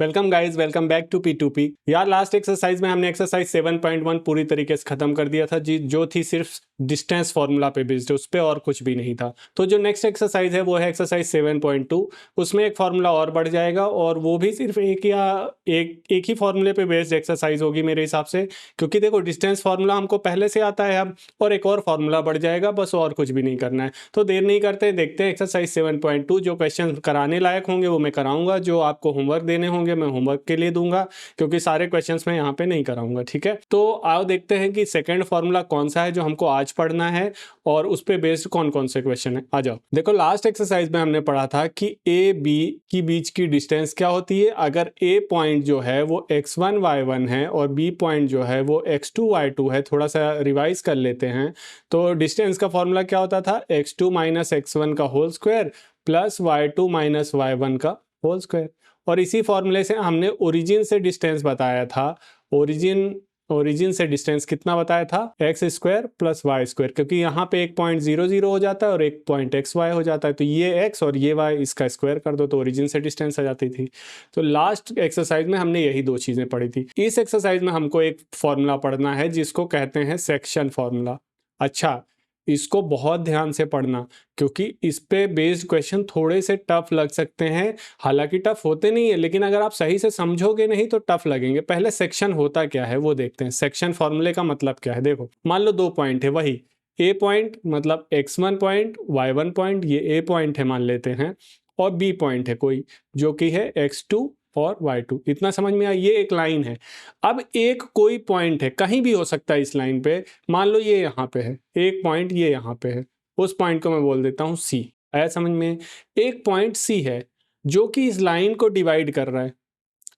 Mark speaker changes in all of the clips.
Speaker 1: Welcome guys, welcome back to P2P। यार last exercise में हमने एक्सरसाइज 7.1 पूरी तरीके से खत्म कर दिया था जी, जो थी सिर्फ डिस्टेंस फार्मूला पे बेस्ड, उस पे और कुछ भी नहीं था। तो जो नेक्स्ट एक्सरसाइज है वो है एक्सरसाइज 7.2। उसमें एक फार्मूला और बढ़ जाएगा और वो भी सिर्फ एक ही फार्मूले पे बेस्ड एक्सरसाइज होगी मेरे हिसाब से, क्योंकि देखो डिस्टेंस फार्मूला हमको पहले से आता है अब, और एक और फार्मूला बढ़ जाएगा, बस और कुछ भी नहीं करना है। तो देर नहीं करते, देखते हैं एक्सरसाइज 7.2। जो क्वेश्चन कराने लायक होंगे वो मैं कराऊंगा, जो आपको होमवर्क देने होंगे मैं होमवर्क के लिए दूंगा, क्योंकि सारे क्वेश्चंस मैं यहाँ पे नहीं कराऊंगा। ठीक है, तो आओ देखते हैं कि सेकंड फार्मूला कौन सा है जो हमको आज पढ़ना है और उस पे बेस्ड कौन कौन से क्वेश्चन है। आ जाओ, देखो लास्ट एक्सरसाइज में हमने पढ़ा था कि ए बी की बीच की डिस्टेंस क्या होती है। अगर ए पॉइंट जो है वो x1 y1 है और बी पॉइंट जो है वो x2 y2 है, थोड़ा सा रिवाइज कर लेते हैं। तो डिस्टेंस का फॉर्मूला क्या होता था, x2 माइनस x1 का whole square plus y2 minus y1 का होल स्क्वायर। और इसी फॉर्मूले से हमने ओरिजिन से डिस्टेंस बताया था। ओरिजिन से डिस्टेंस कितना बताया था, X square plus Y square, क्योंकि यहाँ पे एक पॉइंट 0 0 हो जाता है और एक पॉइंट एक्स वाई हो जाता है, तो ये एक्स और ये वाई, इसका स्क्वायर कर दो तो ओरिजिन से डिस्टेंस आ जाती थी। तो लास्ट एक्सरसाइज में हमने यही दो चीजें पढ़ी थी। इस एक्सरसाइज में हमको एक फॉर्मूला पढ़ना है जिसको कहते हैं सेक्शन फॉर्मूला। अच्छा, इसको बहुत ध्यान से पढ़ना, क्योंकि इस पे बेस्ड क्वेश्चन थोड़े से टफ लग सकते हैं। हालांकि टफ होते नहीं है, लेकिन अगर आप सही से समझोगे नहीं तो टफ लगेंगे। पहले सेक्शन होता क्या है वो देखते हैं। सेक्शन फॉर्मूले का मतलब क्या है, देखो मान लो दो पॉइंट है, वही ए पॉइंट मतलब x1 पॉइंट y1 पॉइंट, ये ए पॉइंट है मान लेते हैं, और बी पॉइंट है कोई जो कि है x2 और y2। इतना समझ में आया, ये एक लाइन है। अब एक कोई पॉइंट है, कहीं भी हो सकता है इस लाइन पे, मान लो ये यहाँ पे है एक पॉइंट, ये यहाँ पे है, उस पॉइंट को मैं बोल देता हूँ C। आया समझ में, एक पॉइंट C है जो कि इस लाइन को डिवाइड कर रहा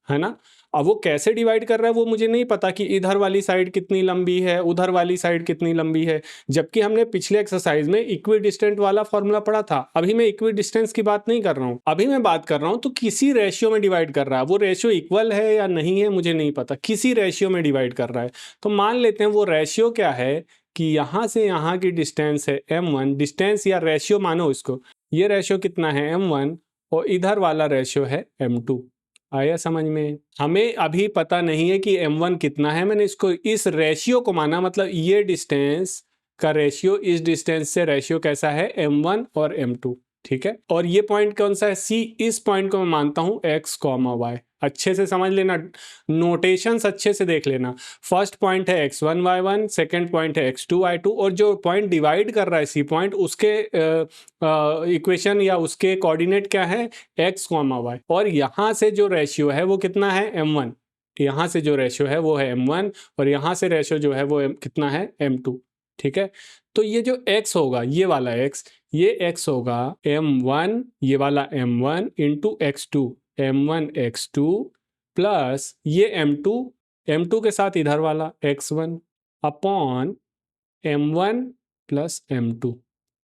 Speaker 1: है ना। अब वो कैसे डिवाइड कर रहा है वो मुझे नहीं पता कि इधर वाली साइड कितनी लंबी है, उधर वाली साइड कितनी लंबी है, जबकि हमने पिछले एक्सरसाइज में इक्वी डिस्टेंट वाला फॉर्मूला पढ़ा था। अभी मैं इक्वी डिस्टेंस की बात नहीं कर रहा हूँ, अभी मैं बात कर रहा हूँ तो किसी रेशियो में डिवाइड कर रहा है। वो रेशियो इक्वल है या नहीं है मुझे नहीं पता, किसी रेशियो में डिवाइड कर रहा है। तो मान लेते हैं वो रेशियो क्या है कि यहाँ से यहाँ की डिस्टेंस है m1, डिस्टेंस या रेशियो मानो इसको, ये रेशियो कितना है m1 और इधर वाला रेशियो है m2। आया समझ में, हमें अभी पता नहीं है कि m1 कितना है, मैंने इसको इस रेशियो को माना, मतलब ये डिस्टेंस का रेशियो इस डिस्टेंस से रेशियो कैसा है m1 और m2। ठीक है, और ये पॉइंट कौन सा है C, इस पॉइंट को मैं मानता हूं x, y। अच्छे से समझ लेना, नोटेशंस अच्छे से देख लेना। फर्स्ट पॉइंट है x1 y1, सेकंड पॉइंट है x2 y2, और जो पॉइंट डिवाइड कर रहा है C पॉइंट, उसके इक्वेशन या उसके कोऑर्डिनेट क्या है x, y। और यहाँ से जो रेशियो है वो कितना है m1, यहाँ से जो रेशियो है वो है m1, और यहाँ से रेशियो जो है वो कितना है m2। ठीक है, तो ये जो x होगा, ये वाला x, ये x होगा m1, ये वाला m1 into x2, m1 x2 plus ये m2 के साथ इधर वाला x1 upon m1 plus m2।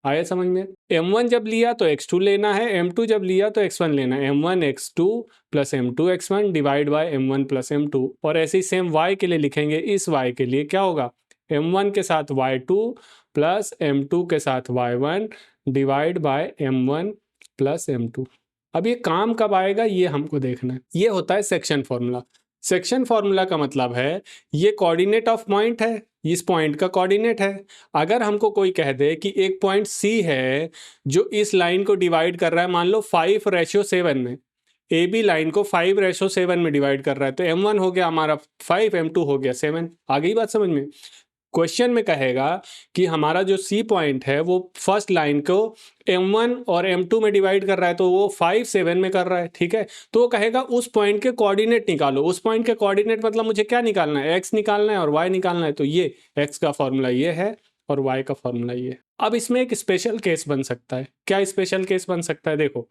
Speaker 1: आया समझ में, m1 जब लिया तो x2 लेना है, m2 जब लिया तो x1 लेना है, m1 x2 plus m2 x1 divide by m1 plus m2। और ऐसे ही सेम y के लिए लिखेंगे, इस y के लिए क्या होगा, m1 के साथ y2 प्लस m2 के साथ y1 divide by m1 plus m2। अब ये काम कब आएगा ये हमको देखना है। ये होता है सेक्शन फॉर्मूला। सेक्शन फॉर्मूला का मतलब है ये कोऑर्डिनेट ऑफ पॉइंट है, इस पॉइंट का कोऑर्डिनेट है। अगर हमको कोई कह दे कि एक पॉइंट C है जो इस लाइन को डिवाइड कर रहा है, मान लो 5:7 में, ए बी लाइन को 5:7 में डिवाइड कर रहा है, तो m1 हो गया हमारा 5, m2 हो गया 7। आ गई बात समझ में। क्वेश्चन में कहेगा कि हमारा जो C पॉइंट है वो फर्स्ट लाइन को m1 और m2 में डिवाइड कर रहा है, तो वो 5 7 में कर रहा है। ठीक है, तो वो कहेगा उस पॉइंट के कोऑर्डिनेट निकालो। उस पॉइंट के कोऑर्डिनेट मतलब मुझे क्या निकालना है, x निकालना है और y निकालना है। तो ये x का फॉर्मूला ये है और y का फॉर्मूला ये है। अब इसमें एक स्पेशल केस बन सकता है। क्या स्पेशल केस बन सकता है, देखो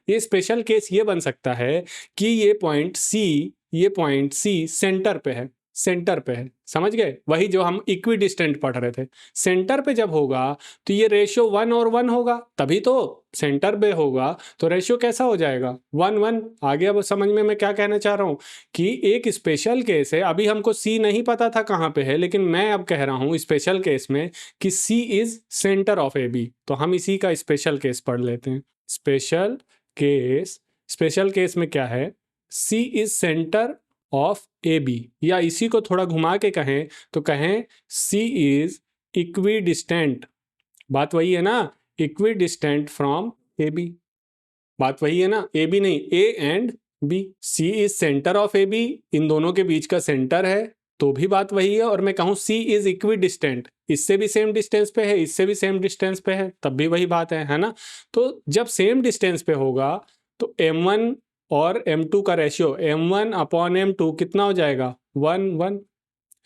Speaker 1: ये स्पेशल केस ये बन सकता है कि ये पॉइंट C सेंटर पे है, सेंटर पे है, समझ गए, वही जो हम इक्वी डिस्टेंट पढ़ रहे थे। सेंटर पे जब होगा तो ये रेशियो 1 और 1 होगा, तभी तो सेंटर पे होगा, तो रेशियो कैसा हो जाएगा 1 1। आगे अब समझ में मैं क्या कहना चाह रहा हूँ कि एक स्पेशल केस है। अभी हमको C नहीं पता था कहाँ पे है, लेकिन मैं अब कह रहा हूँ स्पेशल केस में कि C is centre of AB। तो हम इसी का स्पेशल केस पढ़ लेते हैं। स्पेशल केस में क्या है, C is centre of A B, या इसी को थोड़ा घुमा के कहें तो कहें सी इज इक्वी डिस्टेंट, बात वही है ना, equidistant from A B, बात वही है ना, ए बी नहीं, A and B. C is centre of A B, इन दोनों के बीच का सेंटर है, तो भी बात वही है। और मैं कहूँ सी इज इक्वी डिस्टेंट, इससे भी सेम डिस्टेंस पे है, इससे भी सेम डिस्टेंस पे है, तब भी वही बात है ना। तो जब सेम डिस्टेंस पे होगा तो m1 और m2 का रेशियो m1 अपॉन m2 कितना हो जाएगा, 1 1,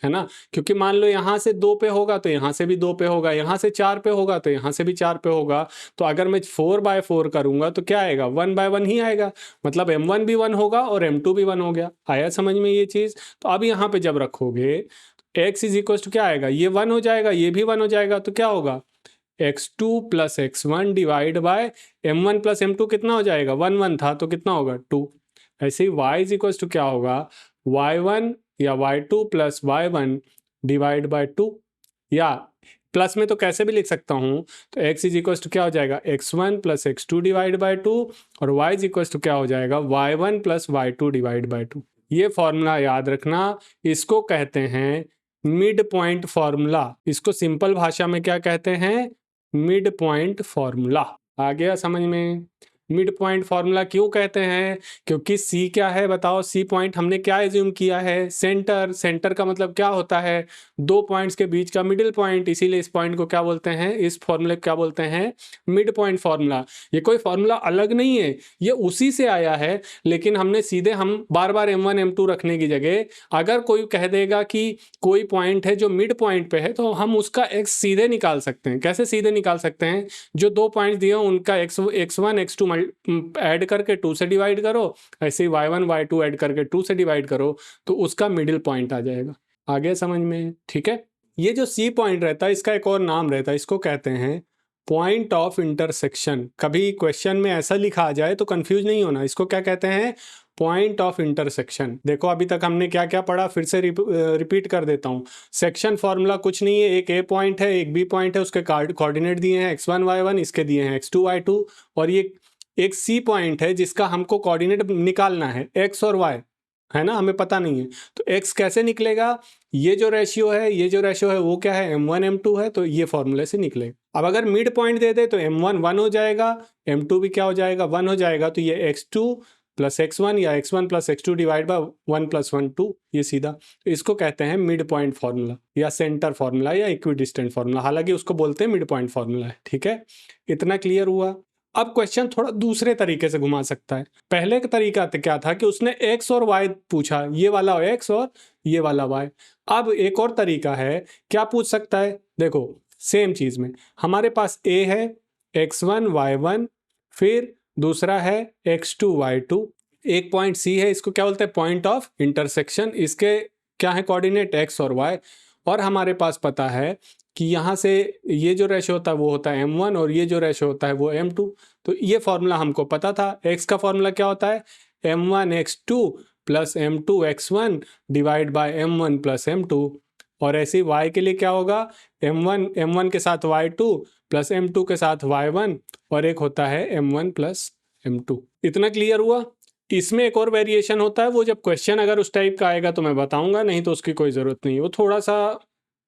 Speaker 1: है ना। क्योंकि मान लो यहाँ से 2 पे होगा तो यहाँ से भी 2 पे होगा, यहाँ से 4 पे होगा तो यहाँ से भी 4 पे होगा। तो अगर मैं 4/4 करूंगा तो क्या आएगा, 1/1 ही आएगा, मतलब m1 भी 1 होगा और m2 भी 1 हो गया। आया समझ में ये चीज़। तो अब यहाँ पे जब रखोगे x इज इक्वल टू क्या आएगा, ये 1 हो जाएगा, ये भी 1 हो जाएगा, तो क्या होगा x2 plus x1 divide by m1 plus m2 कितना हो जाएगा, 1 1 था तो कितना होगा 2। ऐसे ही y इज इक्वल टू क्या होगा, y1 या y2 plus y1 divide by 2, या प्लस में तो कैसे भी लिख सकता हूँ, तो x इज इक्वल टू क्या हो जाएगा, x1 plus x2 divide by 2, और y इज इक्वल टू क्या हो जाएगा, y1 plus y2 divide by 2। ये फॉर्मूला याद रखना, इसको कहते हैं मिड पॉइंट फॉर्मूला। इसको सिंपल भाषा में क्या कहते हैं, मिड पॉइंट फॉर्मूला। आ गया समझ में। मिड पॉइंट फॉर्मूला क्यों कहते हैं, क्योंकि सी क्या है बताओ, सी पॉइंट हमने क्या एज्यूम किया है, सेंटर। सेंटर का मतलब क्या होता है, दो पॉइंट्स के बीच का मिडिल पॉइंट, इसीलिए इस पॉइंट को क्या बोलते हैं, इस फॉर्मूले को क्या बोलते हैं, मिड पॉइंट फॉर्मूला। ये कोई फॉर्मूला अलग नहीं है, ये उसी से आया है, लेकिन हमने सीधे हम बार बार m1 m2 रखने की जगह अगर कोई कह देगा कि कोई पॉइंट है जो मिड पॉइंट पे है तो हम उसका x सीधे निकाल सकते हैं। कैसे सीधे निकाल सकते हैं, जो दो पॉइंट्स दिए उनका x1 x2 ऐड करके 2 से डिवाइड करो, ऐसे ही y1 y2 ऐड करके 2 से डिवाइड करो, तो उसका मिडिल पॉइंट आ जाएगा। आगे समझ में, ठीक है। ये जो सी पॉइंट रहता है इसका एक और नाम रहता है, इसको कहते हैं पॉइंट ऑफ इंटरसेक्शन। कभी क्वेश्चन में ऐसा लिखा आ जाए तो कंफ्यूज नहीं होना, इसको क्या कहते हैं, पॉइंट ऑफ इंटरसेक्शन। देखो अभी तक हमने क्या क्या पढ़ा, फिर से रिपीट कर देता हूँ। सेक्शन फॉर्मूला कुछ नहीं है, एक ए पॉइंट है एक बी पॉइंट है, उसके कोऑर्डिनेट दिए हैं x1 y1, इसके दिए हैं x2 y2, और ये एक सी पॉइंट है जिसका हमको कोऑर्डिनेट निकालना है x और y, है ना, हमें पता नहीं है। तो x कैसे निकलेगा, ये जो रेशियो है वो क्या है, m1 m2 है, तो ये फॉर्मूले से निकलेगा। अब अगर मिड पॉइंट दे दे तो m1 1 हो जाएगा, m2 भी क्या हो जाएगा, 1 हो जाएगा, तो ये x2 प्लस x1 या x1 plus x2 divide bye 1 plus 1 2, ये सीधा। तो इसको कहते हैं मिड पॉइंट फॉर्मूला या सेंटर फॉर्मूला या इक्विडिस्टेंट फॉर्मूला, हालांकि उसको बोलते हैं मिड पॉइंट फॉर्मूला है। ठीक है, इतना क्लियर हुआ। अब क्वेश्चन थोड़ा दूसरे तरीके से घुमा सकता है। पहले का तरीका क्या था कि उसने x और y पूछा, ये वाला x और ये वाला y। अब एक और तरीका है, क्या पूछ सकता है, देखो सेम चीज में हमारे पास a है x1 y1, फिर दूसरा है x2 y2, एक पॉइंट c है, इसको क्या बोलते हैं, पॉइंट ऑफ इंटरसेक्शन। इसके क्या है कोऑर्डिनेट x और y, और हमारे पास पता है कि यहाँ से ये जो रेशो होता है वो होता है m1 और ये जो रेशो होता है वो m2। तो ये फॉर्मूला हमको पता था। x का फॉर्मूला क्या होता है, m1 x2 plus m2 x1 divide by m1 plus m2, और ऐसे ही y के लिए क्या होगा, m1 के साथ y2 प्लस m2 के साथ y1, और एक होता है m1 प्लस m2। इतना क्लियर हुआ। इसमें एक और वेरिएशन होता है, वो जब क्वेश्चन अगर उस टाइप का आएगा तो मैं बताऊंगा, नहीं तो उसकी कोई ज़रूरत नहीं। वो थोड़ा सा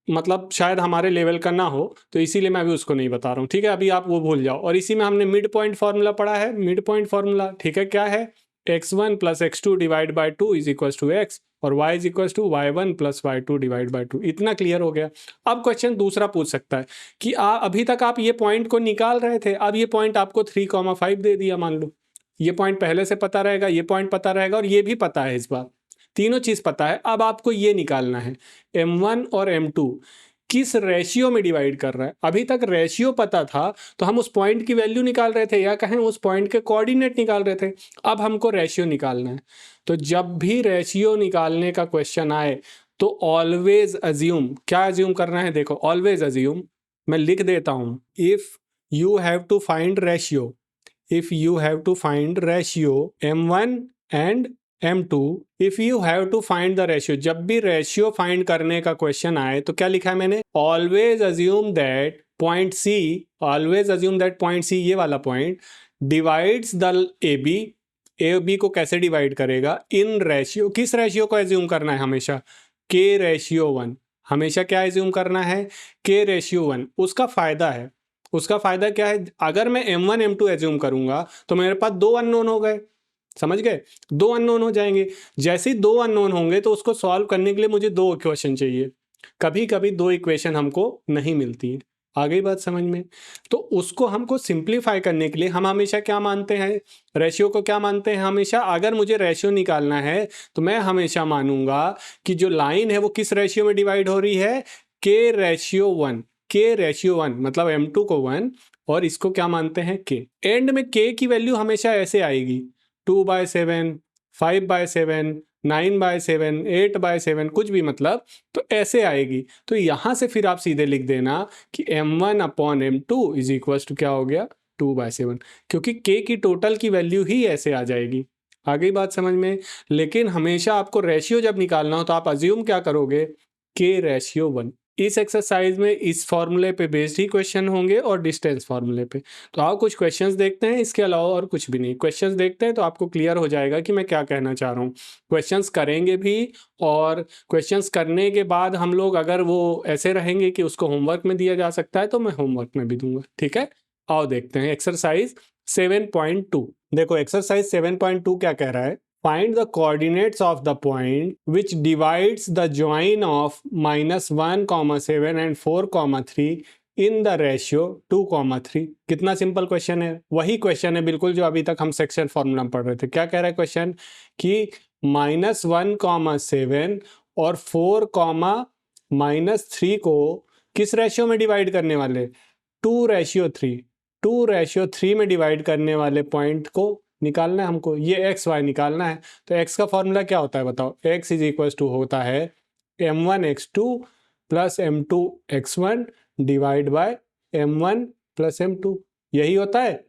Speaker 1: मतलब शायद हमारे लेवल का ना हो, तो इसीलिए मैं अभी उसको नहीं बता रहा हूँ। ठीक है, अभी आप वो भूल जाओ। और इसी में हमने मिड पॉइंट फार्मूला पढ़ा है। मिड पॉइंट फार्मूला ठीक है, क्या है, x1 plus x2 divide by 2 is equal to x, और y is equal to y1 plus y2 divide by 2। इतना क्लियर हो गया। अब क्वेश्चन दूसरा पूछ सकता है कि अभी तक आप ये पॉइंट को निकाल रहे थे, अब ये पॉइंट आपको 3,5 दे दिया, मान लो ये पॉइंट पहले से पता रहेगा, ये पॉइंट पता रहेगा, और ये भी पता है, इस बार तीनों चीज पता है। अब आपको ये निकालना है m1 और m2 किस रेशियो में डिवाइड कर रहा है। अभी तक रेशियो पता था तो हम उस पॉइंट की वैल्यू निकाल रहे थे, या कहें उस पॉइंट के कोऑर्डिनेट निकाल रहे थे। अब हमको रेशियो निकालना है। तो जब भी रेशियो निकालने का क्वेश्चन आए तो ऑलवेज अज्यूम, क्या अज्यूम करना है, देखो ऑलवेज अज्यूम, मैं लिख देता हूं, if you have to find ratio, if you have to find ratio m1 and m2, if you have to find the ratio, जब भी रेशियो फाइंड करने का क्वेश्चन आए तो क्या लिखा है मैंने, always assume that point C, always assume that point C, ये वाला point divides the AB A B को कैसे डिवाइड करेगा, इन रेशियो, किस रेशियो को एज्यूम करना है हमेशा, के रेशियो 1, हमेशा क्या एज्यूम करना है, के रेशियो 1। उसका फायदा क्या है, अगर मैं m1 m2 एज्यूम करूंगा तो मेरे पास दो अननोन हो गए, समझ गए, दो अननोन हो जाएंगे। जैसे ही दो अननोन होंगे तो उसको सॉल्व करने के लिए मुझे दो इक्वेशन चाहिए, कभी कभी दो इक्वेशन हमको नहीं मिलती है, आ गई बात समझ में। तो उसको हमको सिंप्लीफाई करने के लिए हम हमेशा क्या मानते हैं, रेशियो को क्या मानते हैं हमेशा, अगर मुझे रेशियो निकालना है तो मैं हमेशा मानूंगा कि जो लाइन है वो किस रेशियो में डिवाइड हो रही है, के रेशियो 1, के रेशियो 1 मतलब m2 को 1 और इसको क्या मानते हैं के। एंड में के की वैल्यू हमेशा ऐसे आएगी 2/7, 5/7, 9/7, 8/7, कुछ भी मतलब, तो ऐसे आएगी। तो यहां से फिर आप सीधे लिख देना कि m1/m2 इज इक्वल टू क्या हो गया 2/7, क्योंकि k की टोटल की वैल्यू ही ऐसे आ जाएगी। आ गई बात समझ में। लेकिन हमेशा आपको रेशियो जब निकालना हो तो आप अज्यूम क्या करोगे, k रेशियो 1। इस एक्सरसाइज में इस फॉर्मूले पे बेस्ड ही क्वेश्चन होंगे और डिस्टेंस फॉर्मूले पे। तो आओ कुछ क्वेश्चंस देखते हैं, इसके अलावा और कुछ भी नहीं, क्वेश्चंस देखते हैं तो आपको क्लियर हो जाएगा कि मैं क्या कहना चाह रहा हूँ। क्वेश्चंस करेंगे भी, और क्वेश्चंस करने के बाद हम लोग अगर वो ऐसे रहेंगे कि उसको होमवर्क में दिया जा सकता है तो मैं होमवर्क में भी दूंगा, ठीक है। आओ देखते हैं एक्सरसाइज 7.2। देखो एक्सरसाइज 7.2 क्या कह रहा है, find the coordinates of the point which divides the join of -1,7 and 4,3 in the ratio 2,3। कितना सिंपल क्वेश्चन है, वही क्वेश्चन है बिल्कुल जो अभी तक हम सेक्शन फॉर्मूला में पढ़ रहे थे। क्या कह रहा है क्वेश्चन कि -1,7 और 4,-3 को किस रेशियो में डिवाइड करने वाले, 2/3, 2/3 में डिवाइड करने वाले पॉइंट को निकालना है हमको, ये एक्स वाई निकालना है। तो एक्स का फॉर्मूला क्या होता है बताओ, एक्स इज इक्वल टू होता है m1x2 plus m2x1 divide by m1 plus m2, यही होता है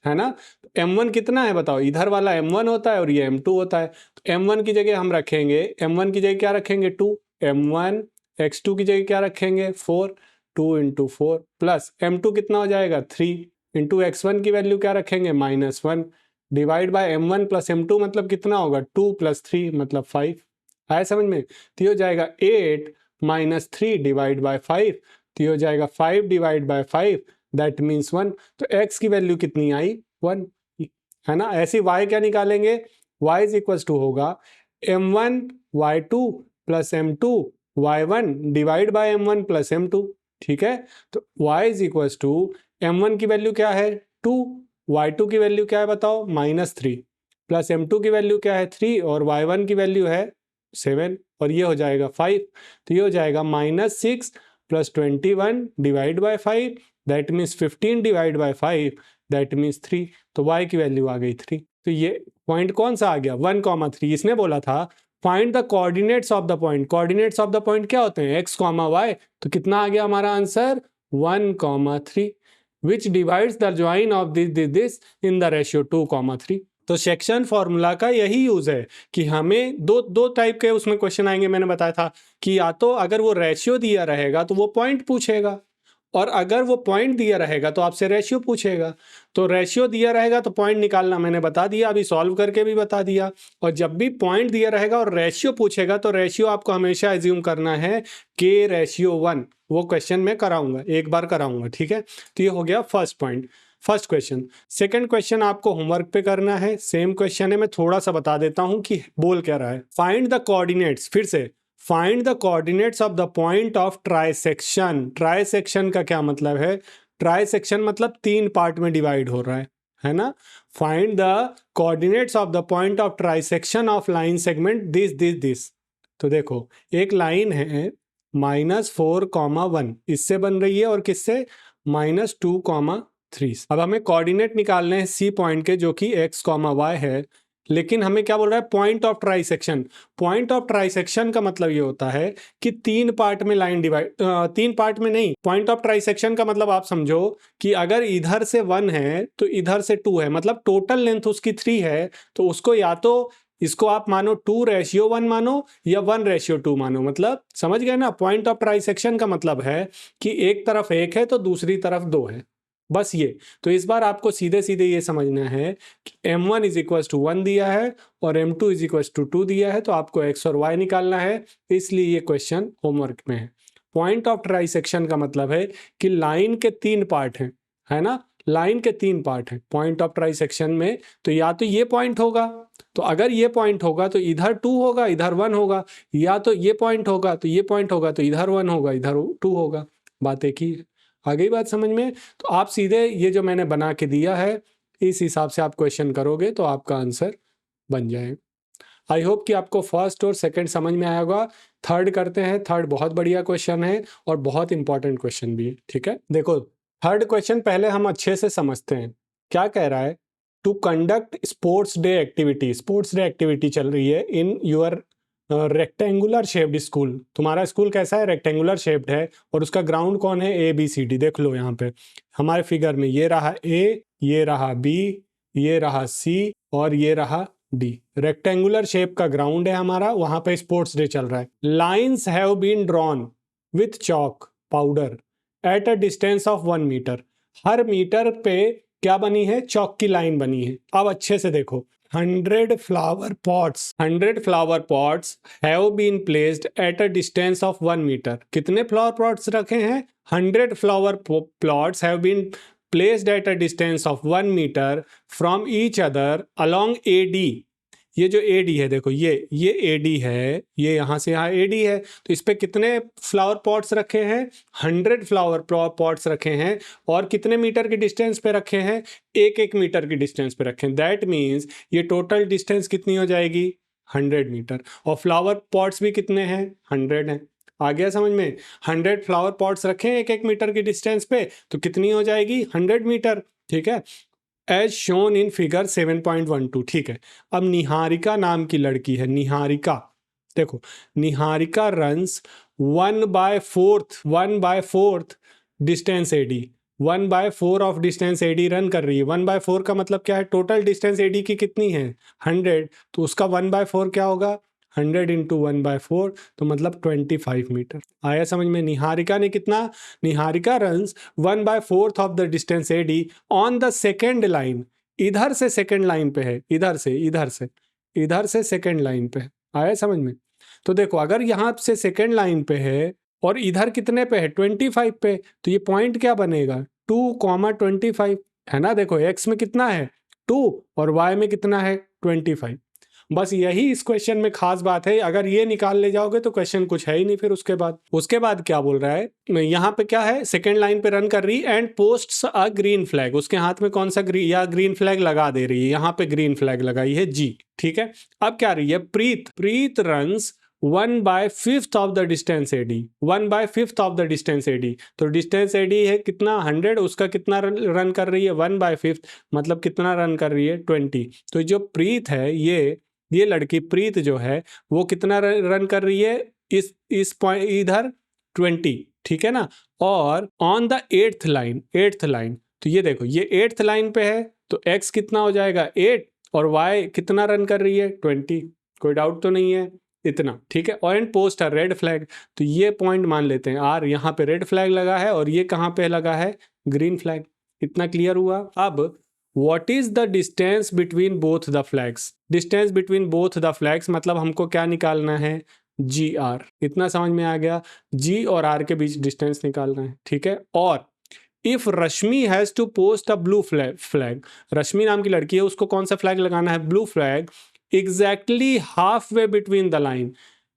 Speaker 1: ना। m1 कितना है बताओ, इधर वाला m1 होता है और ये m2 होता है। तो m1 की जगह हम रखेंगे, m1 की जगह क्या रखेंगे 2, m1 x2 की जगह क्या रखेंगे 4, 2 × 4 प्लस m2 कितना हो जाएगा 3 इंटू x1 की वैल्यू क्या रखेंगे -1 divide by m1 plus m2 मतलब कितना होगा 2 + 3 मतलब 5। आया समझ में। तो ये हो जाएगा 8 - 3 डिवाइड बाय 5, तो ये हो जाएगा 5 डिवाइड बाय 5 दैट मीन्स 1। तो x की वैल्यू कितनी आई 1, है ना। ऐसे y क्या निकालेंगे, y इज इक्वल टू होगा m1 y2 plus m2 y1 divide by m1 plus m2, ठीक है। तो y is equal to m1 की वैल्यू क्या है 2, y2 की वैल्यू क्या है बताओ -3 प्लस m2 की वैल्यू क्या है 3 और y1 की वैल्यू है 7 और ये हो जाएगा 5। तो ये हो जाएगा -6 plus 21 divide by 5 that means 15 divide by 5 that means 3। तो y की वैल्यू आ गई 3। तो ये पॉइंट कौन सा आ गया 1,3। इसने बोला था find the coordinates of the point. Coordinates of the point क्या होते हैं x, y। तो कितना आ गया हमारा answer 1,3 which divides the join of this in the ratio 2,3। तो सेक्शन फॉर्मूला का यही यूज है कि हमें दो टाइप के उसमें क्वेश्चन आएंगे। मैंने बताया था कि या तो अगर वो रेशियो दिया रहेगा तो वो पॉइंट पूछेगा, और अगर वो पॉइंट दिया रहेगा तो आपसे रेशियो पूछेगा। तो रेशियो दिया रहेगा तो पॉइंट निकालना मैंने बता दिया, अभी सॉल्व करके भी बता दिया। और जब भी पॉइंट दिया रहेगा और रेशियो पूछेगा तो रेशियो आपको हमेशा एज्यूम करना है के रेशियो 1। वो क्वेश्चन मैं कराऊंगा, एक बार कराऊंगा, ठीक है। तो ये हो गया first point, first question. Second question आपको होमवर्क पे करना है, सेम क्वेश्चन है, मैं थोड़ा सा बता देता हूं कि बोल क्या रहा है। फाइंड द कोऑर्डिनेट्स, फिर से find the coordinates of the point of trisection. Trisection का क्या मतलब है, ट्राइसेक्शन मतलब 3 पार्ट में डिवाइड हो रहा है ना। Find the coordinates of the point of trisection of line segment this. तो देखो एक लाइन है -4,1 इससे बन रही है और किससे -2,3। अब हमें कोऑर्डिनेट निकालने हैं सी पॉइंट के जो कि x, y है। लेकिन हमें क्या बोल रहा है point of trisection. Point of trisection का मतलब ये होता है कि 3 पार्ट में लाइन डिवाइड, 3 पार्ट में नहीं। पॉइंट ऑफ ट्राइसेक्शन का मतलब आप समझो कि अगर इधर से 1 है तो इधर से 2 है, मतलब टोटल लेंथ उसकी 3 है। तो उसको या तो इसको आप मानो 2/1 मानो या 1/2 मानो, मतलब समझ गए ना। पॉइंट ऑफ ट्राइसेक्शन का मतलब है कि एक तरफ 1 है तो दूसरी तरफ 2 है। बस ये। तो इस बार आपको सीधे सीधे ये समझना है कि m1 इज इक्वल टू 1 दिया है और m2 इज इक्वल टू 2 दिया है, तो आपको x और y निकालना है, इसलिए ये क्वेश्चन होमवर्क में है। पॉइंट ऑफ ट्राइसेक्शन का मतलब है कि लाइन के 3 पार्ट हैं, है ना, लाइन के 3 पार्ट हैं पॉइंट ऑफ ट्राइसेक्शन में। तो या तो ये पॉइंट होगा, तो अगर ये पॉइंट होगा तो इधर 2 होगा, इधर 1 होगा, या तो ये पॉइंट होगा तो ये पॉइंट होगा, तो इधर 1 होगा, इधर 2 होगा। बात एक ही है। आ गई बात समझ में? तो आप सीधे ये जो मैंने बना के दिया है इस हिसाब से आप क्वेश्चन करोगे तो आपका आंसर बन जाएगा। आई होप कि आपको फर्स्ट और सेकंड समझ में आया होगा। थर्ड करते हैं। थर्ड बहुत बढ़िया क्वेश्चन है और बहुत इंपॉर्टेंट क्वेश्चन भी है, ठीक है। देखो थर्ड क्वेश्चन पहले हम अच्छे से समझते हैं। क्या कह रहा है? To conduct sports day activity, sports day activity चल रही है in your rectangular shaped school. तुम्हारा स्कूल कैसा है? रेक्टेंगुलर शेप्ड है और उसका ग्राउंड कौन है? ABCD। देख लो यहाँ पे हमारे फिगर में, ये रहा A, ये रहा B, ये रहा C और ये रहा D। रेक्टेंगुलर शेप का ग्राउंड है हमारा, वहां पे स्पोर्ट्स डे चल रहा है। Lines have been drawn with chalk powder at a distance of 1 metre. हर मीटर पे क्या बनी है? चॉक की लाइन बनी है। अब अच्छे से देखो, 100 flower pots have been placed at a distance of 1 meter। कितने फ्लावर पॉट्स रखे हैं? 100 flower plots have been placed at a distance of 1 meter from each other along AD। ये जो AD है, देखो ये AD है, ये यहाँ से यहाँ AD है, तो इस पे कितने फ्लावर पॉट्स रखे हैं? 100 फ्लावर पॉट्स रखे हैं और कितने मीटर की डिस्टेंस पे रखे हैं? 1-1 मीटर की डिस्टेंस पे रखे हैं। दैट मीन्स ये टोटल डिस्टेंस कितनी हो जाएगी? 100 मीटर। और फ्लावर पॉट्स भी कितने हैं? 100 हैं। आ गया समझ में? 100 फ्लावर पॉट्स रखे हैं 1-1 मीटर की डिस्टेंस पे, तो कितनी हो जाएगी? 100 मीटर, ठीक है। एज शोन इन फिगर 7.12, ठीक है। अब निहारिका नाम की लड़की है, निहारिका। देखो Niharika runs 1/4 distance AD, 1/4 of distance AD run कर रही है। 1/4 का मतलब क्या है? टोटल डिस्टेंस AD की कितनी है? 100, तो उसका 1/4 क्या होगा? 100 इंटू 1/4, तो मतलब 25 मीटर। आया समझ में? निहारिका ने कितना? Niharika runs 1/4 of the distance AD on the second line. इधर से सेकेंड लाइन पे है, इधर से सेकेंड लाइन पे है। आया समझ में? तो देखो अगर यहाँ से सेकेंड लाइन पे है और इधर कितने पे है? 25 पे, तो ये पॉइंट क्या बनेगा? 2,25, है ना। देखो x में कितना है? 2 और y में कितना है? 25। बस यही इस क्वेश्चन में खास बात है। अगर ये निकाल ले जाओगे तो क्वेश्चन कुछ है ही नहीं। फिर उसके बाद क्या बोल रहा है? यहाँ पे क्या है? सेकेंड लाइन पे रन कर रही and posts a green flag. उसके हाथ में कौन सा ग्रीन फ्लैग लगा दे रही है? यहाँ पे ग्रीन फ्लैग लगाई है G, ठीक है। अब क्या रही है? Preet runs 1/5 of the distance AD, 1/5 of the distance AD। तो डिस्टेंस AD है कितना? 100, उसका कितना रन कर रही है? 1/5, मतलब कितना रन कर रही है? 20। तो जो प्रीत है, ये लड़की प्रीत जो है वो कितना रन कर रही है? इस पॉइंट इधर 20, ठीक है ना। और ऑन द 8th लाइन, तो ये देखो ये 8th लाइन पे है, तो x कितना हो जाएगा? 8, और y कितना रन कर रही है? 20। कोई डाउट तो नहीं है? इतना, ठीक है। और एंड पोस्ट है रेड फ्लैग, तो ये पॉइंट मान लेते हैं R, यहाँ पे रेड फ्लैग लगा है और ये कहाँ पे लगा है? Green flag. इतना क्लियर हुआ? अब What is the distance between both the flags? Distance between both the flags मतलब हमको क्या निकालना है? GR। इतना समझ में आ गया? G और R के बीच डिस्टेंस निकालना है, ठीक है। और if Rashmi has to post a blue flag, Rashmi नाम की लड़की है, उसको कौन सा फ्लैग लगाना है? Blue flag. Exactly half way between the line,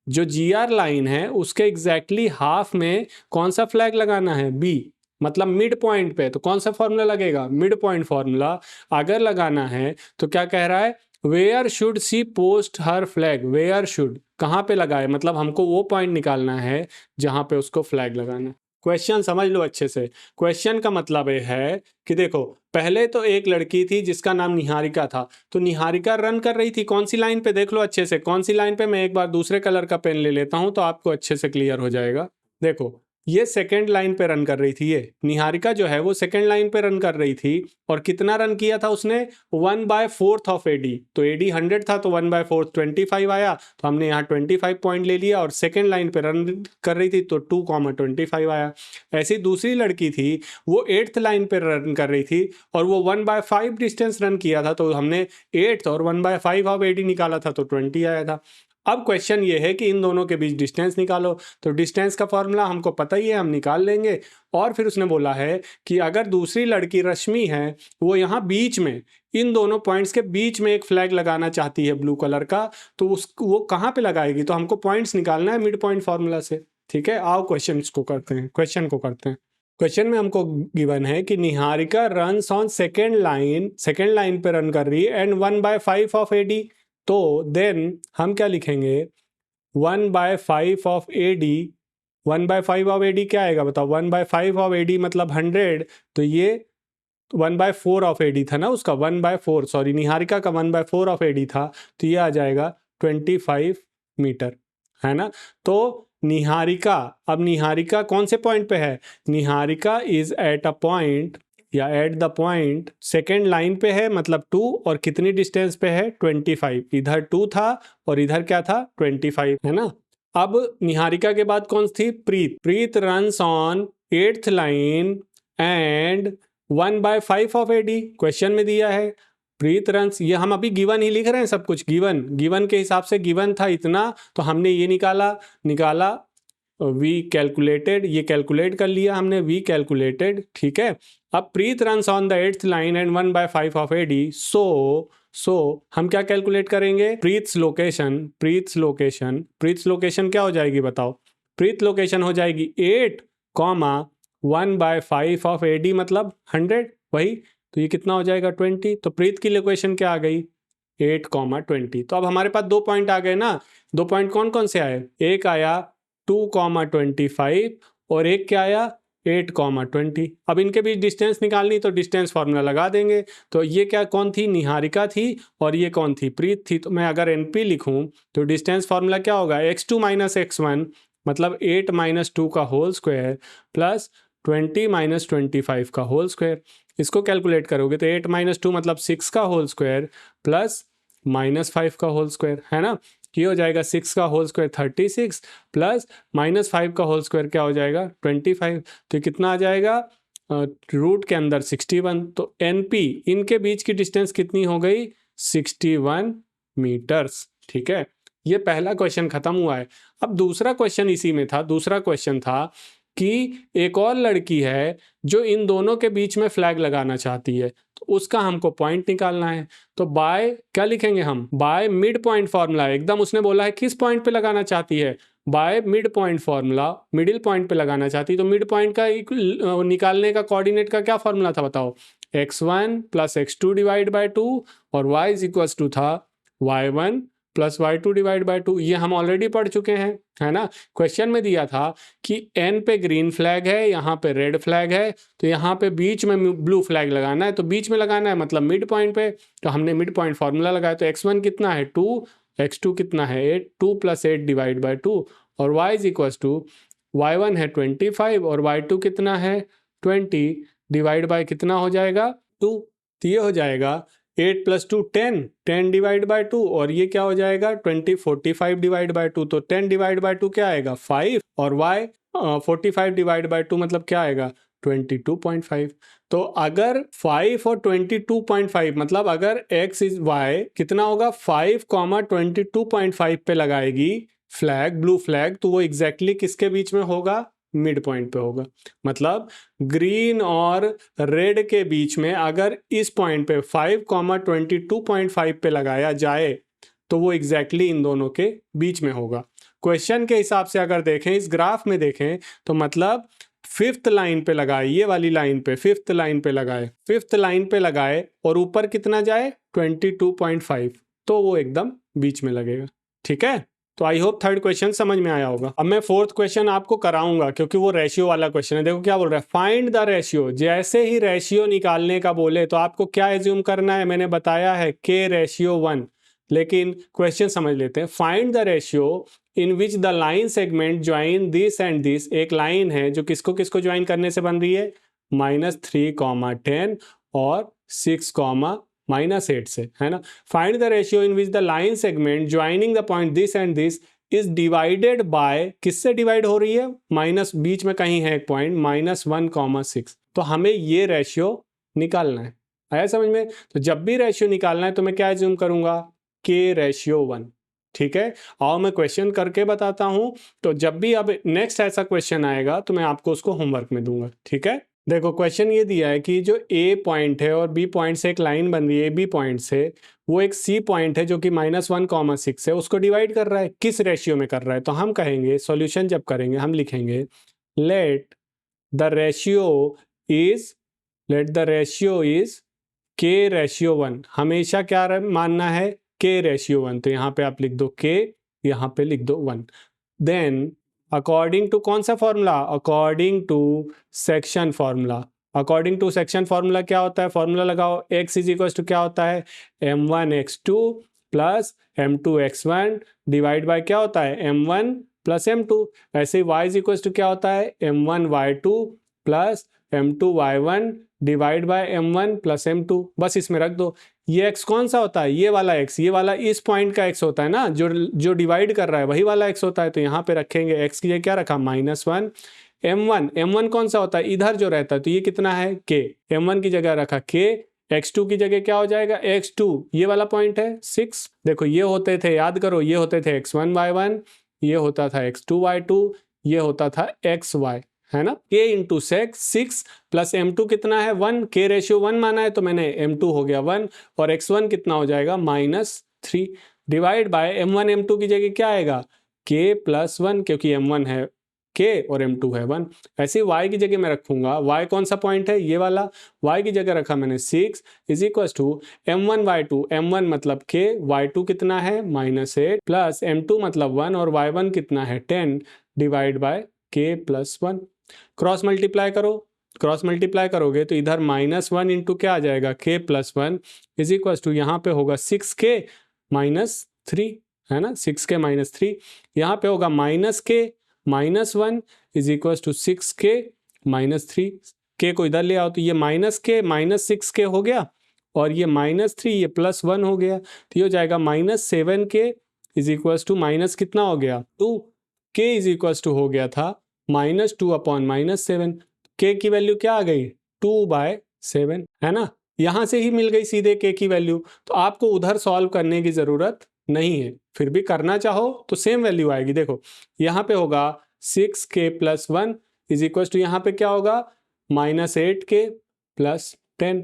Speaker 1: जो GR लाइन है उसके एग्जैक्टली हाफ में कौन सा फ्लैग लगाना है? B, मतलब मिड पॉइंट पे। तो कौन सा फॉर्मूला लगेगा? मिड पॉइंट फॉर्मूला अगर लगाना है तो क्या कह रहा है? Where should she post her flag. Where should कहाँ पे लगाए? मतलब हमको वो पॉइंट निकालना है जहां पे उसको फ्लैग लगाना है। क्वेश्चन समझ लो अच्छे से। क्वेश्चन का मतलब ये है कि देखो पहले तो एक लड़की थी जिसका नाम निहारिका था, तो निहारिका रन कर रही थी कौन सी लाइन पे? देख लो अच्छे से कौन सी लाइन पे। मैं एक बार दूसरे कलर का पेन ले लेता हूं तो आपको अच्छे से क्लियर हो जाएगा। देखो ये सेकेंड लाइन पे रन कर रही थी, ये निहारिका जो है वो सेकेंड लाइन पे रन कर रही थी, और कितना रन किया था उसने, 1/4 ऑफ एडी। तो एडी 100 था तो 1/4 25 आया, तो हमने यहाँ 25 पॉइंट ले लिया, और सेकेंड लाइन पे रन कर रही थी तो 2,25 आया। ऐसी दूसरी लड़की थी, वो 8th लाइन पे रन कर रही थी और वो 1/5 डिस्टेंस रन किया था, तो हमने 8th और 1/5 ऑफ एडी निकाला था तो 20 आया था। अब क्वेश्चन ये है कि इन दोनों के बीच डिस्टेंस निकालो, तो डिस्टेंस का फॉर्मूला हमको पता ही है, हम निकाल लेंगे। और फिर उसने बोला है कि अगर दूसरी लड़की रश्मि है, वो यहाँ बीच में इन दोनों पॉइंट्स के बीच में एक फ्लैग लगाना चाहती है ब्लू कलर का, तो वो कहाँ पे लगाएगी, तो हमको पॉइंट्स निकालना है मिड पॉइंट फॉर्मूला से। ठीक है, आओ क्वेश्चन को करते हैं, क्वेश्चन में हमको गिवन है कि Niharika runs on second line पे रन कर रही है एंड 1/5 ऑफ एडी। तो देन हम क्या लिखेंगे, 1/5 ऑफ एडी, 1/5 ऑफ एडी क्या आएगा बताओ, 1/5 ऑफ एडी मतलब 100, तो ये 1/4 ऑफ एडी था ना उसका, 1/4 सॉरी निहारिका का 1/4 ऑफ एडी था, तो ये आ जाएगा 25 मीटर, है ना। तो निहारिका, अब निहारिका कौन से पॉइंट पे है, Niharika is at a point या at the point second line पे है, मतलब 2, और कितनी डिस्टेंस पे है 25, इधर 2 था और इधर क्या था 25, है ना। अब निहारिका के बाद कौन थी, Preet runs on 8th line and 1/5 of A D, question में दिया है प्रीत रन्स, ये हम अभी गिवन ही लिख रहे हैं, सब कुछ गिवन के हिसाब से गिवन था इतना, तो हमने ये निकाला वी कैलकुलेटेड, ये कैलकुलेट कर लिया हमने, वी कैलकुलेटेड, ठीक है। अब Preet runs on the 8th line and 1/5 of A D, so हम क्या कैलकुलेट करेंगे, प्रीत्स लोकेशन क्या हो जाएगी बताओ, प्रीत लोकेशन हो जाएगी 8, 1/5 ऑफ एडी मतलब 100, वही, तो ये कितना हो जाएगा 20। तो प्रीत की लोकेशन क्या आ गई, 8, 20। तो अब हमारे पास 2 पॉइंट आ गए ना, 2 पॉइंट कौन कौन से आए, एक आया 2, 25 और एक क्या आया 8, 20। अब इनके बीच डिस्टेंस निकालनी, तो डिस्टेंस फार्मूला लगा देंगे। तो ये क्या कौन थी, निहारिका थी, और ये कौन थी, प्रीत थी। तो मैं अगर एनपी लिखूं तो डिस्टेंस फार्मूला क्या होगा, x2 - x1 मतलब 8 - 2 का होल स्क्वायर प्लस 20 - 25 का होल स्क्वायर। इसको कैलकुलेट करोगे तो 8 - 2 मतलब 6 का होल स्क्वायर प्लस -5 का होल स्क्वायर, है ना। ये हो जाएगा 6 का होल स्क्वायर 36 प्लस -5 का होल स्क्वायर क्या हो जाएगा 25। तो कितना आ जाएगा, रूट के अंदर 61। तो एनपी इनके बीच की डिस्टेंस कितनी हो गई 61 मीटर्स। ठीक है, ये पहला क्वेश्चन खत्म हुआ है। अब दूसरा क्वेश्चन इसी में था, दूसरा क्वेश्चन था कि एक और लड़की है जो इन दोनों के बीच में फ्लैग लगाना चाहती है, तो उसका हमको पॉइंट निकालना है। तो बाय क्या लिखेंगे हम, बाय मिड पॉइंट फॉर्मूला, एकदम उसने बोला है किस पॉइंट पे लगाना चाहती है, by mid point formula, middle point पे लगाना चाहती है। तो मिड पॉइंट का निकालने का कोऑर्डिनेट का क्या फॉर्मूला था बताओ, x1 + x2 डिवाइड बाय 2 और y इज इक्वल्स टू था y1 + y2 डिवाइड बाय 2। ये हम ऑलरेडी पढ़ चुके हैं, है ना। क्वेश्चन में दिया था कि n पे ग्रीन फ्लैग है, यहाँ पे रेड फ्लैग है, तो यहाँ पे बीच में ब्लू फ्लैग लगाना है, तो बीच में लगाना है मतलब मिड पॉइंट पे। तो हमने मिड पॉइंट फॉर्मूला लगाया, तो x1 कितना है 2, x2 कितना है 8, 2 + 8 डिवाइड बाय 2 और y is equals to y1 है 25 और y2 कितना है 20 डिवाइड बाय कितना हो जाएगा 2। तो ये हो जाएगा 8 + 2 10 डिवाइड बाय 2 और ये क्या हो जाएगा 20 45 डिवाइड बाय 2। तो 10 डिवाइड बाय 2 क्या आएगा 5 और y 45 डिवाइड बाय 2 मतलब क्या आएगा 22.5। तो अगर 5 और 22.5 मतलब अगर x इज y कितना होगा 5, 22.5 पे लगाएगी फ्लैग, ब्लू फ्लैग, तो वो एग्जैक्टली किसके बीच में होगा मिड पॉइंट पे होगा। मतलब ग्रीन और रेड के बीच में अगर इस पॉइंट पे 5, 22.5 पे लगाया जाए तो वो एग्जैक्टली इन दोनों के बीच में होगा। क्वेश्चन के हिसाब से अगर देखें, इस ग्राफ में देखें तो मतलब 5th लाइन पे लगाए, ये वाली लाइन पे 5th लाइन पे लगाए, 5th लाइन पे लगाए और ऊपर कितना जाए 22.5, तो वो एकदम बीच में लगेगा। ठीक है, तो आई होप थर्ड क्वेश्चन समझ में आया होगा। अब मैं 4th क्वेश्चन आपको कराऊंगा क्योंकि वो रेशियो वाला क्वेश्चन है। देखो क्या बोल रहा है, फाइंड द रेशियो। जैसे ही रेशियो निकालने का बोले तो आपको क्या एज्यूम करना है, मैंने बताया है k/1, लेकिन क्वेश्चन समझ लेते हैं। Find the ratio in which the line segment join this and this. एक लाइन है जो किसको किसको ज्वाइन करने से बन रही है, -3, 10 और 6, -8 से, है ना। Find the ratio in which the line segment joining the point this and this is divided by, किससे डिवाइड हो रही है, माइनस, बीच में कहीं है एक पॉइंट, -1, 6। तो हमें ये रेशियो निकालना है, आया समझ में। तो जब भी रेशियो निकालना है तो मैं क्या एज्यूम करूंगा, K/1। ठीक है, आओ मैं क्वेश्चन करके बताता हूं। तो जब भी अब नेक्स्ट ऐसा क्वेश्चन आएगा तो मैं आपको उसको होमवर्क में दूंगा। ठीक है, देखो क्वेश्चन ये दिया है कि जो A पॉइंट है और B पॉइंट से एक लाइन बन रही है B पॉइंट से, वो एक C पॉइंट है जो कि -1, 6 है, उसको डिवाइड कर रहा है। किस रेशियो में कर रहा है, तो हम कहेंगे सॉल्यूशन जब करेंगे हम लिखेंगे let the ratio is K/1। हमेशा क्या मानना है, K/1। तो यहाँ पे आप लिख दो K, यहाँ पे लिख दो 1। देन अकॉर्डिंग टू कौन सा formula, according to section formula. According to section formula क्या होता है, फॉर्मूला लगाओ, x इज इक्वल टू क्या होता है, m1x2 plus m2x1 divide by क्या होता है, m1 प्लस m2। ऐसे ही y इज इक्वल टू क्या होता है, m1y2 plus m2y1 divide by m1 plus m2। बस इसमें रख दो। ये x कौन सा होता है, ये वाला x, ये वाला इस पॉइंट का x होता है ना, जो डिवाइड कर रहा है वही वाला x होता है। तो यहाँ पे रखेंगे x की जगह क्या रखा, -1। m1 कौन सा होता है, इधर जो रहता है, तो ये कितना है k, m1 की जगह रखा k, x2 की जगह क्या हो जाएगा, x2, ये वाला पॉइंट है 6। देखो ये होते थे, याद करो, ये होते थे x1y1, ये होता था x2y2, ये होता था xy, है ना। k इंटू 6 प्लस m2 कितना है 1, K/1 माना है तो मैंने m2 हो गया 1 और x1 कितना हो जाएगा -3 डिवाइड बाय m1 m2 की जगह क्या आएगा, K+1, क्योंकि m1 है K और m2 है 1। ऐसे ही y की जगह मैं रखूंगा, y कौन सा पॉइंट है, ये वाला, y की जगह रखा मैंने 6 is equal to m1y2, m1 मतलब k, y2 कितना है -8 प्लस m2 मतलब 1 और y1 कितना है 10 divide by K+1। Cross multiply करो, क्रॉस मल्टीप्लाई करोगे तो इधर -1 इंटू क्या आ जाएगा, K+1 इज इक्वल टू यहाँ पे होगा 6K -3, है ना, 6K -3। यहाँ पे होगा -K -1 is equal to 6K -3। K को इधर ले आओ तो ये -K -6K हो गया और ये -3, ये +1 हो गया, तो ये हो जाएगा -7K is equal to minus कितना हो गया 2। K इज इक्वल टू हो गया था -2/-7। K की वैल्यू क्या आ गई, 2/7, है ना। यहां से ही मिल गई सीधे K की वैल्यू, तो आपको उधर सॉल्व करने की जरूरत नहीं है। फिर भी करना चाहो तो सेम वैल्यू आएगी। देखो यहाँ पे होगा 6K + 1 इज इक्वल टू यहाँ पे क्या होगा -8K + 10।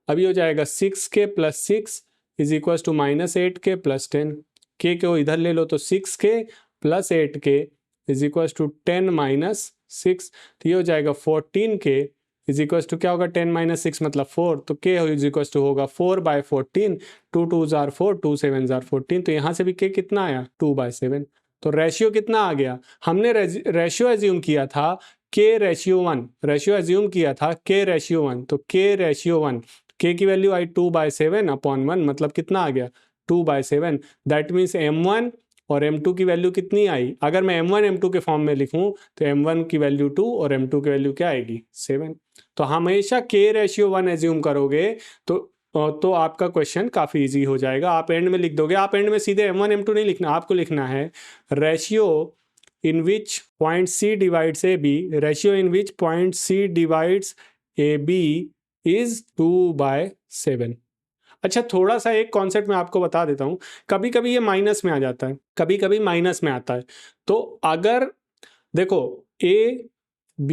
Speaker 1: अभी हो जाएगा 6K + 6 is equal to -8K + 10। K को इधर ले लो तो 6K + 8K is equal to 10 - 6। तो ये हो जाएगा 14K इज इक्वल टू क्या होगा, 10 - 6 मतलब 4, तो K इज इक्वल टू होगा 4/14, 2 2s are 4, 2 7s are 14। तो यहाँ से भी K कितना आया 2/7। तो रेशियो कितना आ गया, हमने रेशियो एज्यूम किया था K/1, रेशियो एज्यूम किया था K/1, तो K/1, K की वैल्यू आई 2/7/1, मतलब कितना आ गया 2/7। दैट मीन्स m1 और m2 की वैल्यू कितनी आई, अगर मैं m1 m2 के फॉर्म में लिखूं तो m1 की वैल्यू 2 और m2 की वैल्यू क्या आएगी 7। तो हमेशा K/1 एज्यूम करोगे तो आपका क्वेश्चन काफ़ी इजी हो जाएगा। आप एंड में लिख दोगे, आप एंड में सीधे m1 m2 नहीं लिखना, आपको लिखना है ratio in which point C divides AB, ratio in which point C divides AB is 2/7। अच्छा, थोड़ा सा एक कॉन्सेप्ट मैं आपको बता देता हूँ, कभी कभी ये माइनस में आ जाता है, कभी कभी माइनस में आता है। तो अगर देखो A B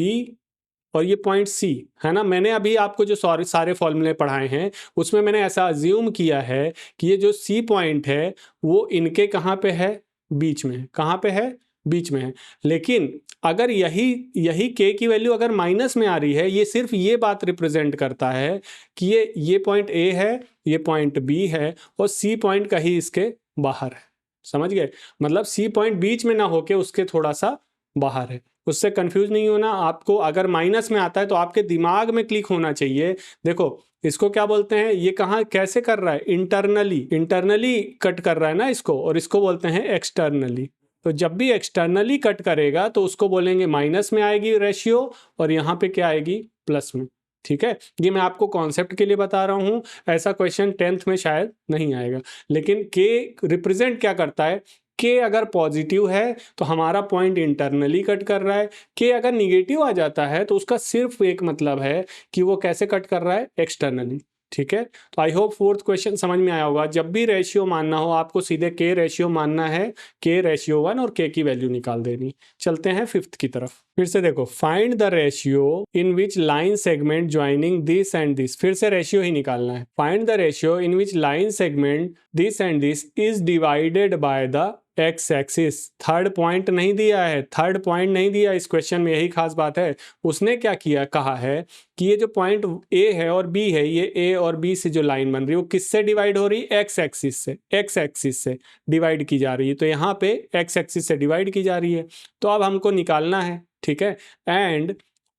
Speaker 1: और ये पॉइंट C है ना, मैंने अभी आपको जो सारे फॉर्मूले पढ़ाए हैं उसमें मैंने ऐसा अज्यूम किया है कि ये जो C पॉइंट है वो इनके कहाँ पे है, बीच में, कहाँ पे है, बीच में है। लेकिन अगर यही K की वैल्यू अगर माइनस में आ रही है, ये सिर्फ ये बात रिप्रेजेंट करता है कि ये पॉइंट A है, ये पॉइंट B है और C पॉइंट कहीं इसके बाहर है। समझ गए, मतलब C पॉइंट बीच में ना होके उसके थोड़ा सा बाहर है। उससे कंफ्यूज नहीं होना आपको। अगर माइनस में आता है तो आपके दिमाग में क्लिक होना चाहिए, देखो इसको क्या बोलते हैं, ये कहाँ कैसे कर रहा है, इंटरनली कट कर रहा है ना इसको, और इसको बोलते हैं एक्सटर्नली। तो जब भी एक्सटर्नली कट करेगा तो उसको बोलेंगे माइनस में आएगी रेशियो, और यहाँ पे क्या आएगी, प्लस में। ठीक है, ये मैं आपको कॉन्सेप्ट के लिए बता रहा हूँ, ऐसा क्वेश्चन 10th में शायद नहीं आएगा। लेकिन के रिप्रेजेंट क्या करता है, के अगर पॉजिटिव है तो हमारा पॉइंट इंटरनली कट कर रहा है, के अगर निगेटिव आ जाता है तो उसका सिर्फ एक मतलब है कि वो कैसे कट कर रहा है, एक्सटर्नली। ठीक है, तो आई होप 4th क्वेश्चन समझ में आया होगा। जब भी रेशियो मानना हो आपको सीधे के रेशियो मानना है, के रेशियो 1 और के की वैल्यू निकाल देनी। चलते हैं 5th की तरफ। फिर से देखो, find the ratio in which line segment joining this and this. फिर से रेशियो ही निकालना है। Find the ratio in which line segment this and this is divided by the X axis. Third point नहीं दिया है, थर्ड पॉइंट नहीं दिया इस क्वेश्चन में, यही खास बात है। उसने क्या किया, कहा है कि ये जो पॉइंट ए है और बी है, ये ए और बी से जो लाइन बन रही है वो किससे डिवाइड हो रही है, एक्स एक्सिस से, एक्स एक्सिस से डिवाइड की जा रही है। तो यहाँ पे एक्स एक्सिस से डिवाइड की जा रही है, तो अब हमको निकालना है। ठीक है, and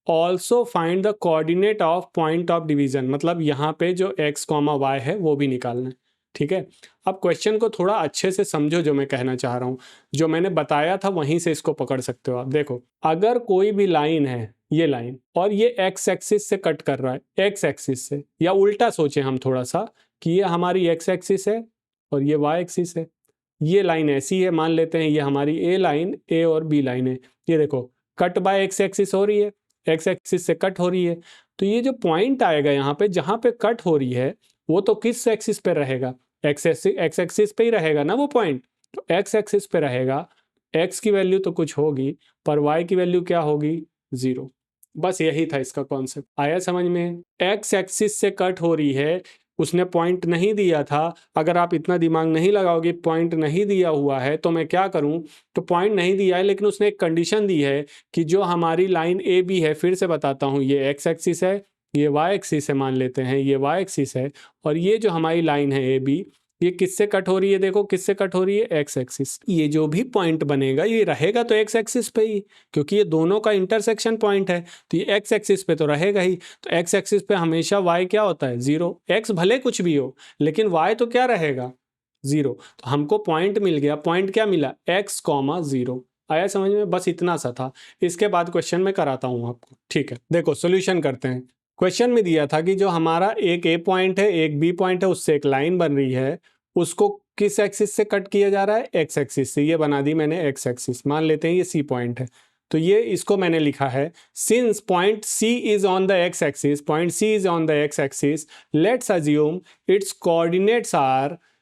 Speaker 1: also find the coordinate of point of division, मतलब यहाँ पे जो एक्स कॉमा वाई है वो भी निकालना है। ठीक है, अब क्वेश्चन को थोड़ा अच्छे से समझो, जो मैं कहना चाह रहा हूँ, जो मैंने बताया था वहीं से इसको पकड़ सकते हो आप। देखो, अगर कोई भी लाइन है, ये लाइन, और ये एक्स एक्सिस से कट कर रहा है, एक्स एक्सिस से, या उल्टा सोचें हम थोड़ा सा कि ये हमारी एक्स एक्सिस है और ये वाई एक्सिस है। ये लाइन ऐसी है, मान लेते हैं ये हमारी ए लाइन, ए और बी लाइन है। ये देखो, कट बाय एक्स एक्सिस हो रही है, एक्स एक्सिस से कट हो रही है। तो ये जो पॉइंट आएगा यहाँ पे, जहाँ पे कट हो रही है, वो तो किस एक्सिस पे रहेगा, एक्स एक्सिस पे ही रहेगा ना वो पॉइंट। तो एक्स एक्सिस पे रहेगा, एक्स की वैल्यू तो कुछ होगी, पर वाई की वैल्यू क्या होगी, 0। बस यही था इसका कॉन्सेप्ट, आया समझ में। एक्स एक्सिस से कट हो रही है, उसने पॉइंट नहीं दिया था। अगर आप इतना दिमाग नहीं लगाओगे, पॉइंट नहीं दिया हुआ है तो मैं क्या करूं, तो पॉइंट नहीं दिया है, लेकिन उसने एक कंडीशन दी है कि जो हमारी लाइन ए बी है, फिर से बताता हूं, ये एक्स एक्सिस है, ये वाई एक्सिस है, मान लेते हैं ये वाई एक्सिस है, और ये जो हमारी लाइन है ए बी, ये किससे कट हो रही है, देखो किससे कट हो रही है, एक्स एक्सिस। ये जो भी पॉइंट बनेगा ये रहेगा तो एक्स एक्सिस पे ही, क्योंकि ये दोनों का इंटरसेक्शन पॉइंट है, तो ये एक्स एक्सिस पे तो रहेगा ही। तो एक्स एक्सिस पे हमेशा वाई क्या होता है, 0। एक्स भले कुछ भी हो, लेकिन वाई तो क्या रहेगा, 0। तो हमको पॉइंट मिल गया, पॉइंट क्या मिला, एक्स कॉमा 0। आया समझ में, बस इतना सा था। इसके बाद क्वेश्चन में कराता हूँ आपको। ठीक है, देखो सोल्यूशन करते हैं। क्वेश्चन में दिया था कि जो हमारा एक ए पॉइंट है, एक बी पॉइंट है, उससे एक लाइन बन रही है, उसको किस एक्सिस से कट किया जा रहा है, एक्स एक्सिस से। ये बना दी मैंने एक्स एक्सिस, मान लेते हैं ये सी पॉइंट है। तो ये इसको मैंने लिखा है, since point C is on the X axis, point C is on the X axis, let's assume its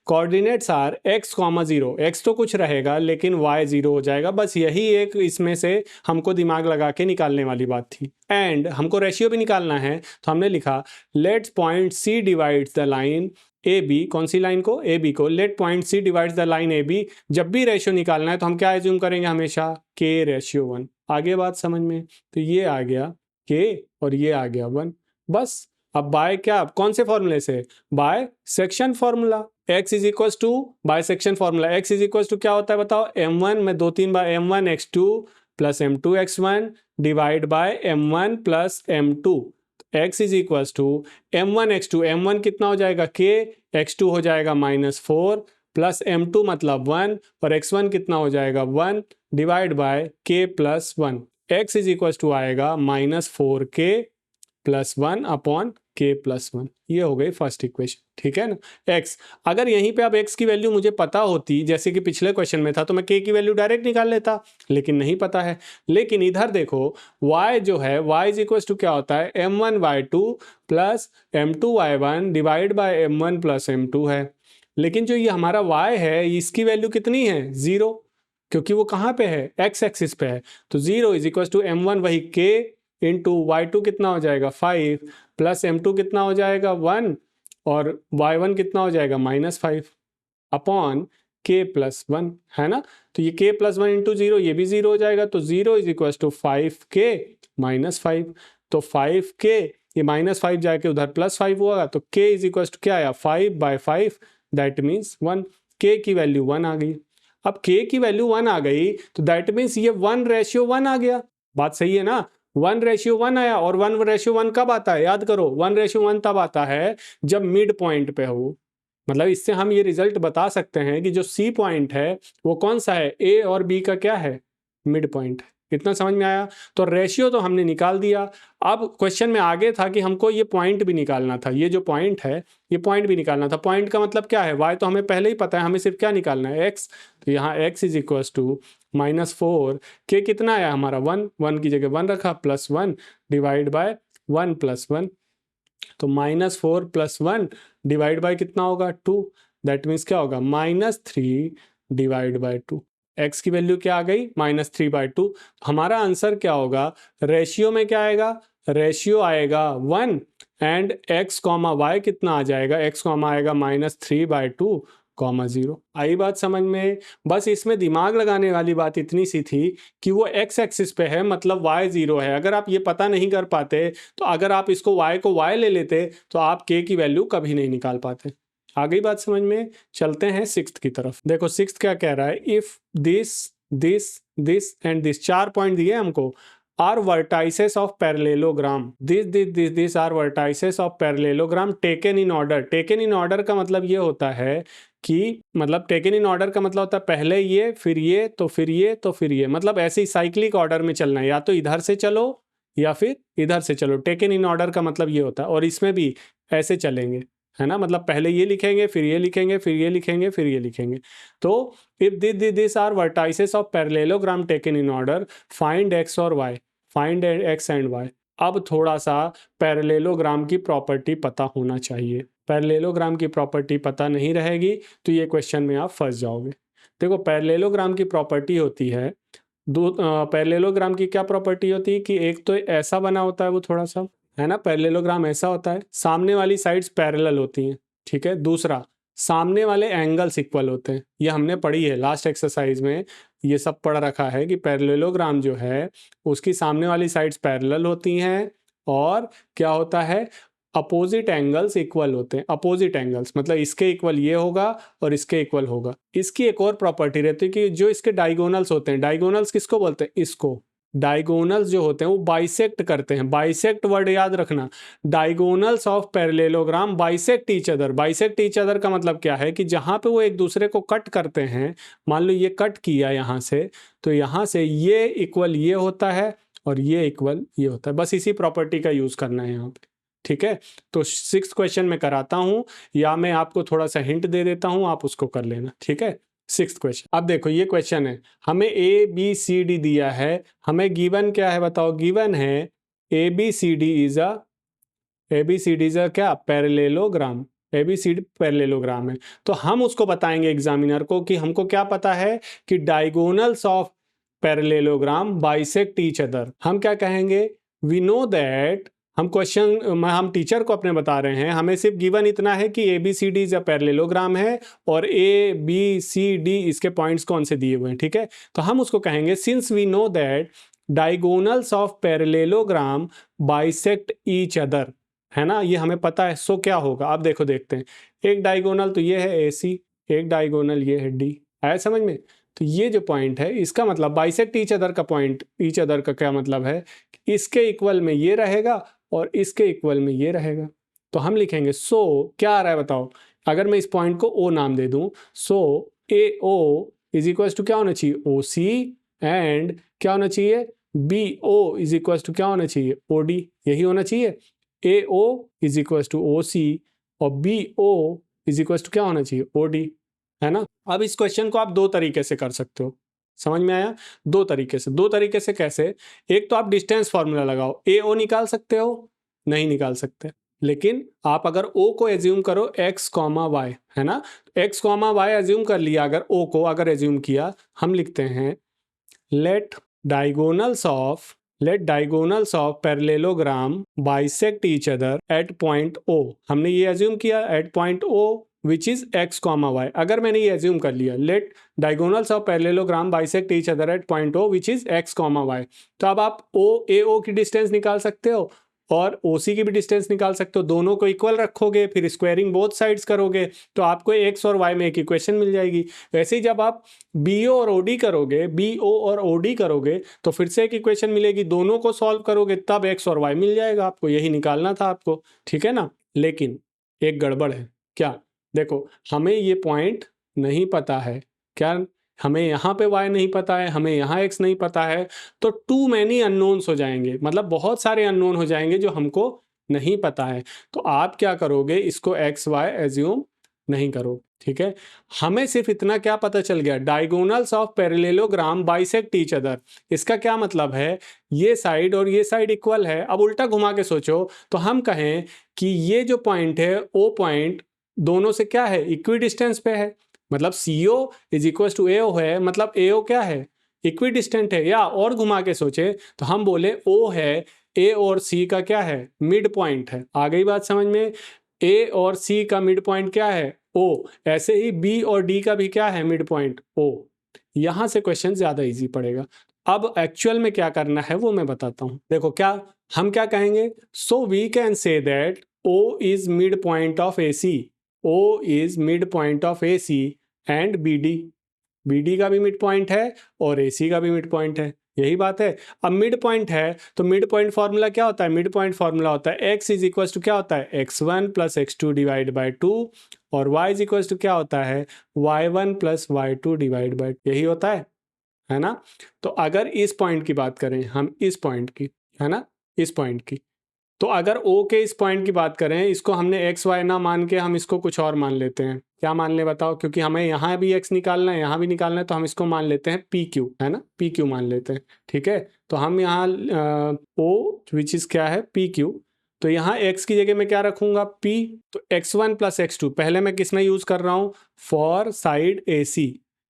Speaker 1: coordinates are X comma 0। X तो कुछ रहेगा लेकिन वाई 0 हो जाएगा। बस यही एक इसमें से हमको दिमाग लगा के निकालने वाली बात थी। एंड हमको रेशियो भी निकालना है, तो हमने लिखा let's point C divides the line A B. कौन सी लाइन को, ए बी को। Let point C divides the line A B. जब भी रेशियो निकालना है तो हम क्या एज्यूम करेंगे, हमेशा के रेशियो 1। आगे बात समझ में, तो ये आ गया के और ये आ गया 1। बस अब बाय क्या, कौन से फॉर्मूले से, by section formula. x is equal to by section formula, x is equal to क्या होता है बताओ, m1 में 2-3 बार m1 x2 plus m2 x1 divide by m1 plus m2। x is equal to m1 x2, m1 कितना हो जाएगा k, x2 हो जाएगा -4 प्लस m2 मतलब 1, और x1 कितना हो जाएगा 1 divide by k plus 1। x is equal to आएगा -4k plus 1 upon k plus 1। ये हो गई फर्स्ट इक्वेशन। ठीक है ना, x। अगर यहीं पे अब x की वैल्यू मुझे पता होती, जैसे कि पिछले क्वेश्चन में था, तो मैं k की वैल्यू डायरेक्ट निकाल लेता, लेकिन नहीं पता है। लेकिन इधर देखो, y जो है, y इज इक्वल टू क्या होता है, m1y2 plus m2y1 divide by m1 plus m2 है। लेकिन जो ये हमारा y है, इसकी वैल्यू कितनी है, 0, क्योंकि वो कहाँ पे है, x एक्सिस पे है। तो 0 इज इक्वल टू m1 वही k इंटू y2 कितना हो जाएगा 5 प्लस m2 कितना हो जाएगा 1 और y1 कितना हो जाएगा -5 अपॉन k प्लस 1, है ना। तो ये k प्लस 1 इंटू 0, ये भी 0 हो जाएगा। तो 0 इज इक्वल टू 5k -5। तो 5k, ये -5 जाके उधर +5 हुआ, तो k इज इक्वल टू क्या आया, 5/5, दैट मीन्स 1। k की वैल्यू 1 आ गई। अब k की वैल्यू 1 आ गई तो दैट मीन्स ये 1:1 आ गया। बात सही है ना, 1:1 आया। और 1:1 कब आता है, याद करो, 1:1 तब आता है जब मिड पॉइंट पे हो। मतलब इससे हम ये रिजल्ट बता सकते हैं कि जो सी पॉइंट है वो कौन सा है, ए और बी का क्या है, मिड पॉइंट। इतना समझ में आया। तो रेशियो तो हमने निकाल दिया। अब क्वेश्चन में आगे था कि हमको ये पॉइंट भी निकालना था, ये जो पॉइंट है ये पॉइंट भी निकालना था। पॉइंट का मतलब क्या है, y तो हमें पहले ही पता है, हमें सिर्फ क्या निकालना है, x। तो यहाँ x is equal to -4, k कितना आया हमारा 1, 1 की जगह 1 रखा, +1 डिवाइड बाय 1 + 1। तो -4 + 1 डिवाइड बाय कितना होगा 2। दैट मीन्स क्या होगा -3 डिवाइड बाय 2। x की वैल्यू क्या आ गई -3/2। हमारा आंसर क्या होगा, रेशियो में क्या आएगा, रेशियो आएगा 1 एंड x, y कितना आ जाएगा, x, आएगा -3/2, 0। आई बात समझ में। बस इसमें दिमाग लगाने वाली बात इतनी सी थी कि वो x एक्सिस पे है, मतलब y 0 है। अगर आप ये पता नहीं कर पाते तो अगर आप इसको y को y ले लेते तो आप k की वैल्यू कभी नहीं निकाल पाते। आ गई बात समझ में। चलते हैं सिक्स्थ की तरफ। देखो सिक्स्थ क्या कह रहा है, if this this this and this, 4 point दिए हमको, are vertices of parallelogram, this are vertices of parallelogram taken in order. Taken in order का मतलब ये होता है कि, मतलब टेकन इन ऑर्डर का मतलब होता है पहले ये, फिर ये, तो फिर ये, तो फिर ये, मतलब ऐसे ही साइक्लिक ऑर्डर में चलना है, या तो इधर से चलो या फिर इधर से चलो। टेकन इन ऑर्डर का मतलब ये होता है। और इसमें भी ऐसे चलेंगे, है ना, मतलब पहले ये लिखेंगे, फिर ये लिखेंगे, फिर ये लिखेंगे, फिर ये लिखेंगे। तो if this are vertices of parallelogram taken in order, find x और y, find x and y। अब थोड़ा सा पैरेललोग्राम की प्रॉपर्टी पता होना चाहिए। पैरेललोग्राम की प्रॉपर्टी पता नहीं रहेगी तो ये क्वेश्चन में आप फंस जाओगे। देखो पैरेललोग्राम की प्रॉपर्टी होती है दो, पैरेललोग्राम की क्या प्रॉपर्टी होती है कि एक तो ऐसा बना होता है वो थोड़ा सा, है ना, पैरेललोग्राम ऐसा होता है, सामने वाली साइड्स पैरेलल होती हैं, ठीक है। दूसरा, सामने वाले एंगल्स इक्वल होते हैं। ये हमने पढ़ी है लास्ट एक्सरसाइज में, ये सब पढ़ रखा है कि पैरेललोग्राम जो है उसकी सामने वाली साइड्स पैरेलल होती हैं और क्या होता है, अपोजिट एंगल्स इक्वल होते हैं। अपोजिट एंगल्स मतलब इसके इक्वल ये होगा और इसके इक्वल होगा। इसकी एक और प्रॉपर्टी रहती है कि जो इसके डायगोनल्स होते हैं, डायगोनल्स किसको बोलते हैं, इसको, डायगोनल्स जो होते हैं वो बाइसेक्ट करते हैं। बाइसेक्ट वर्ड याद रखना, diagonals of parallelogram bisect each other. Bisect each other का मतलब क्या है कि जहां पे वो एक दूसरे को कट करते हैं, मान लो ये कट किया यहाँ से, तो यहाँ से ये इक्वल ये होता है और ये इक्वल ये होता है। बस इसी प्रॉपर्टी का यूज करना है यहाँ पे, ठीक है। तो 6th क्वेश्चन में कराता हूं या मैं आपको थोड़ा सा हिंट दे देता हूं, आप उसको कर लेना, ठीक है। 6th क्वेश्चन, अब देखो ये क्वेश्चन है, हमें ए बी सी डी दिया है, हमें गिवन क्या है बताओ, गिवन है A B C D is a क्या, parallelogram. A B C D parallelogram है। तो हम उसको बताएंगे एग्जामिनर को कि हमको क्या पता है कि diagonals of parallelogram bisect each other. हम क्या कहेंगे, वी नो दैट, हम टीचर को अपने बता रहे हैं, हमें सिर्फ गिवन इतना है कि ए बी सी डी या पैरेललोग्राम है और ए बी सी डी इसके पॉइंट्स कौन से दिए हुए हैं, ठीक है। तो हम उसको कहेंगे since we know that diagonals of parallelogram bisect each other, है ना, ये हमें पता है। सो क्या होगा, अब देखो देखते हैं। एक डायगोनल तो ये है ए सी, एक डायगोनल ये है डी, आया समझ में। तो ये जो पॉइंट है इसका मतलब बाइसेक्ट ईच अदर का पॉइंट, ईच अदर का क्या मतलब है, इसके इक्वल में ये रहेगा और इसके इक्वल में ये रहेगा। तो हम लिखेंगे सो क्या आ रहा है बताओ, अगर मैं इस पॉइंट को ओ नाम दे दूं, so A O is equal to क्या होना चाहिए, ओ सी, एंड क्या होना चाहिए, B O is equal to क्या होना चाहिए, ओ डी। यही होना चाहिए, A O is equal to O C और B O is equal to क्या होना चाहिए, ओ डी, है ना। अब इस क्वेश्चन को आप दो तरीके से कर सकते हो, समझ में आया, दो तरीके से। दो तरीके से कैसे, एक तो आप डिस्टेंस फॉर्मूला लगाओ, ए ओ निकाल सकते हो, नहीं निकाल सकते, लेकिन आप अगर ओ को एज्यूम करो x, y, है ना, x, y एज्यूम कर लिया, अगर ओ को अगर एज्यूम किया, हम लिखते हैं let diagonals of parallelogram bisect each other at point O. हमने ये एज्यूम किया at point O which is x, y। अगर मैंने ये एज्यूम कर लिया let diagonals of parallelogram bisect each other at point O which is x, y, तो अब आप ओ ए ओ की डिस्टेंस निकाल सकते हो और OC की भी डिस्टेंस निकाल सकते हो, दोनों को इक्वल रखोगे, फिर स्क्वायरिंग बोथ साइड्स करोगे तो आपको x और y में एक इक्वेशन मिल जाएगी। वैसे ही जब आप BO और OD करोगे, BO और OD करोगे तो फिर से एक इक्वेशन मिलेगी, दोनों को सॉल्व करोगे तब x और y मिल जाएगा आपको, यही निकालना था आपको, ठीक है ना। लेकिन एक गड़बड़ है, क्या? देखो हमें ये पॉइंट नहीं पता है, क्या हमें यहाँ पे y नहीं पता है, हमें यहाँ x नहीं पता है, तो टू मैनी अननोन्स हो जाएंगे, मतलब बहुत सारे अननोन हो जाएंगे जो हमको नहीं पता है। तो आप क्या करोगे, इसको x y एज्यूम नहीं करो, ठीक है। हमें सिर्फ इतना क्या पता चल गया, diagonals of parallelogram bisect each other. इसका क्या मतलब है, ये साइड और ये साइड इक्वल है। अब उल्टा घुमा के सोचो तो हम कहें कि ये जो पॉइंट है ओ पॉइंट दोनों से क्या है, इक्वी डिस्टेंस पे है, मतलब CO is equal to AO है, मतलब AO क्या है, इक्वी डिस्टेंट है। या और घुमा के सोचे तो हम बोले O है, A और C का क्या है, मिड पॉइंट है। आ गई बात समझ में, A और C का मिड पॉइंट क्या है, O। ऐसे ही B और D का भी क्या है, मिड पॉइंट O। यहां से क्वेश्चन ज्यादा इजी पड़ेगा। अब एक्चुअल में क्या करना है वो मैं बताता हूं। देखो क्या हम क्या कहेंगे, so we can say that O is mid point of AC, O is mid point of AC and BD का भी मिड पॉइंट है और AC का भी मिड पॉइंट है, यही बात है। अब मिड पॉइंट है तो मिड पॉइंट फॉर्मूला क्या होता है, मिड पॉइंट फॉर्मूला होता है x इज इक्वल टू क्या होता है, x1 plus x2 divide by 2 और y इज इक्वल टू क्या होता है, y1 plus y2 divide by, यही होता है ना। तो अगर इस पॉइंट की बात करें हम, इस पॉइंट की, है ना, इस पॉइंट की, तो अगर O के इस पॉइंट की बात करें, इसको हमने x y ना मान के हम इसको कुछ और मान लेते हैं। क्या मान ले बताओ, क्योंकि हमें यहाँ भी x निकालना है, यहाँ भी निकालना है, तो हम इसको मान लेते हैं PQ, है ना, PQ मान लेते हैं, ठीक है। तो हम यहाँ O विच इज क्या है, PQ, तो यहाँ x की जगह मैं क्या रखूंगा, P। तो x1 प्लस x2 पहले मैं किस में यूज कर रहा हूँ, फॉर साइड AC,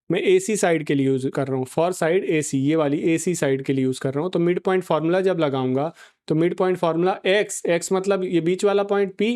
Speaker 1: मैं AC साइड के लिए यूज कर रहा हूँ, फॉर साइड AC, ये वाली AC साइड के लिए यूज कर रहा हूँ। तो मिड पॉइंट फार्मूला जब लगाऊंगा तो मिड पॉइंट फार्मूला x मतलब ये बीच वाला point P,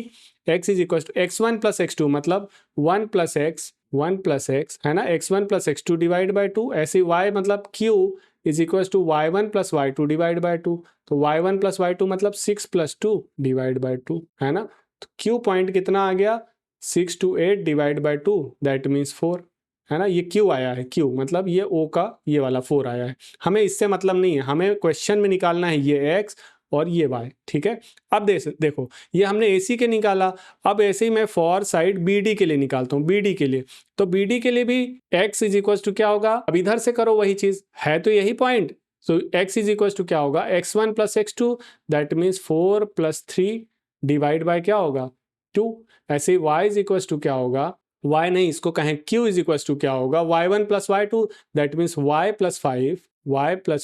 Speaker 1: x is equal to x1 plus x2 मतलब 1 प्लस x है ना, x1 plus x2 divide by 2। ऐसे y मतलब Q is equal to y1 plus y2 divide by 2। तो y1 प्लस y2 मतलब 6 प्लस 2 डिवाइड बाई 2, है ना। तो Q पॉइंट कितना आ गया, 6 to 8 divide by 2 that means 4, है ना। ये Q आया है, Q मतलब ये O का ये वाला 4 आया है। हमें इससे मतलब नहीं है, हमें क्वेश्चन में निकालना है ये x और ये y, ठीक है। अब देखो ये हमने AC के निकाला, अब ऐसे ही मैं फॉर साइड BD के लिए निकालता हूँ, BD के लिए। तो BD के लिए भी x इज इक्वल टू क्या होगा, अब इधर से करो वही चीज है, तो यही point. So x is equal to क्या होगा, x1 plus x2 that means 4 plus 3 divide by क्या होगा, 2। ऐसे ही y इज इक्वल टू क्या होगा, y नहीं इसको कहें q इज इक्वल टू क्या होगा, y1 plus y2 that means y plus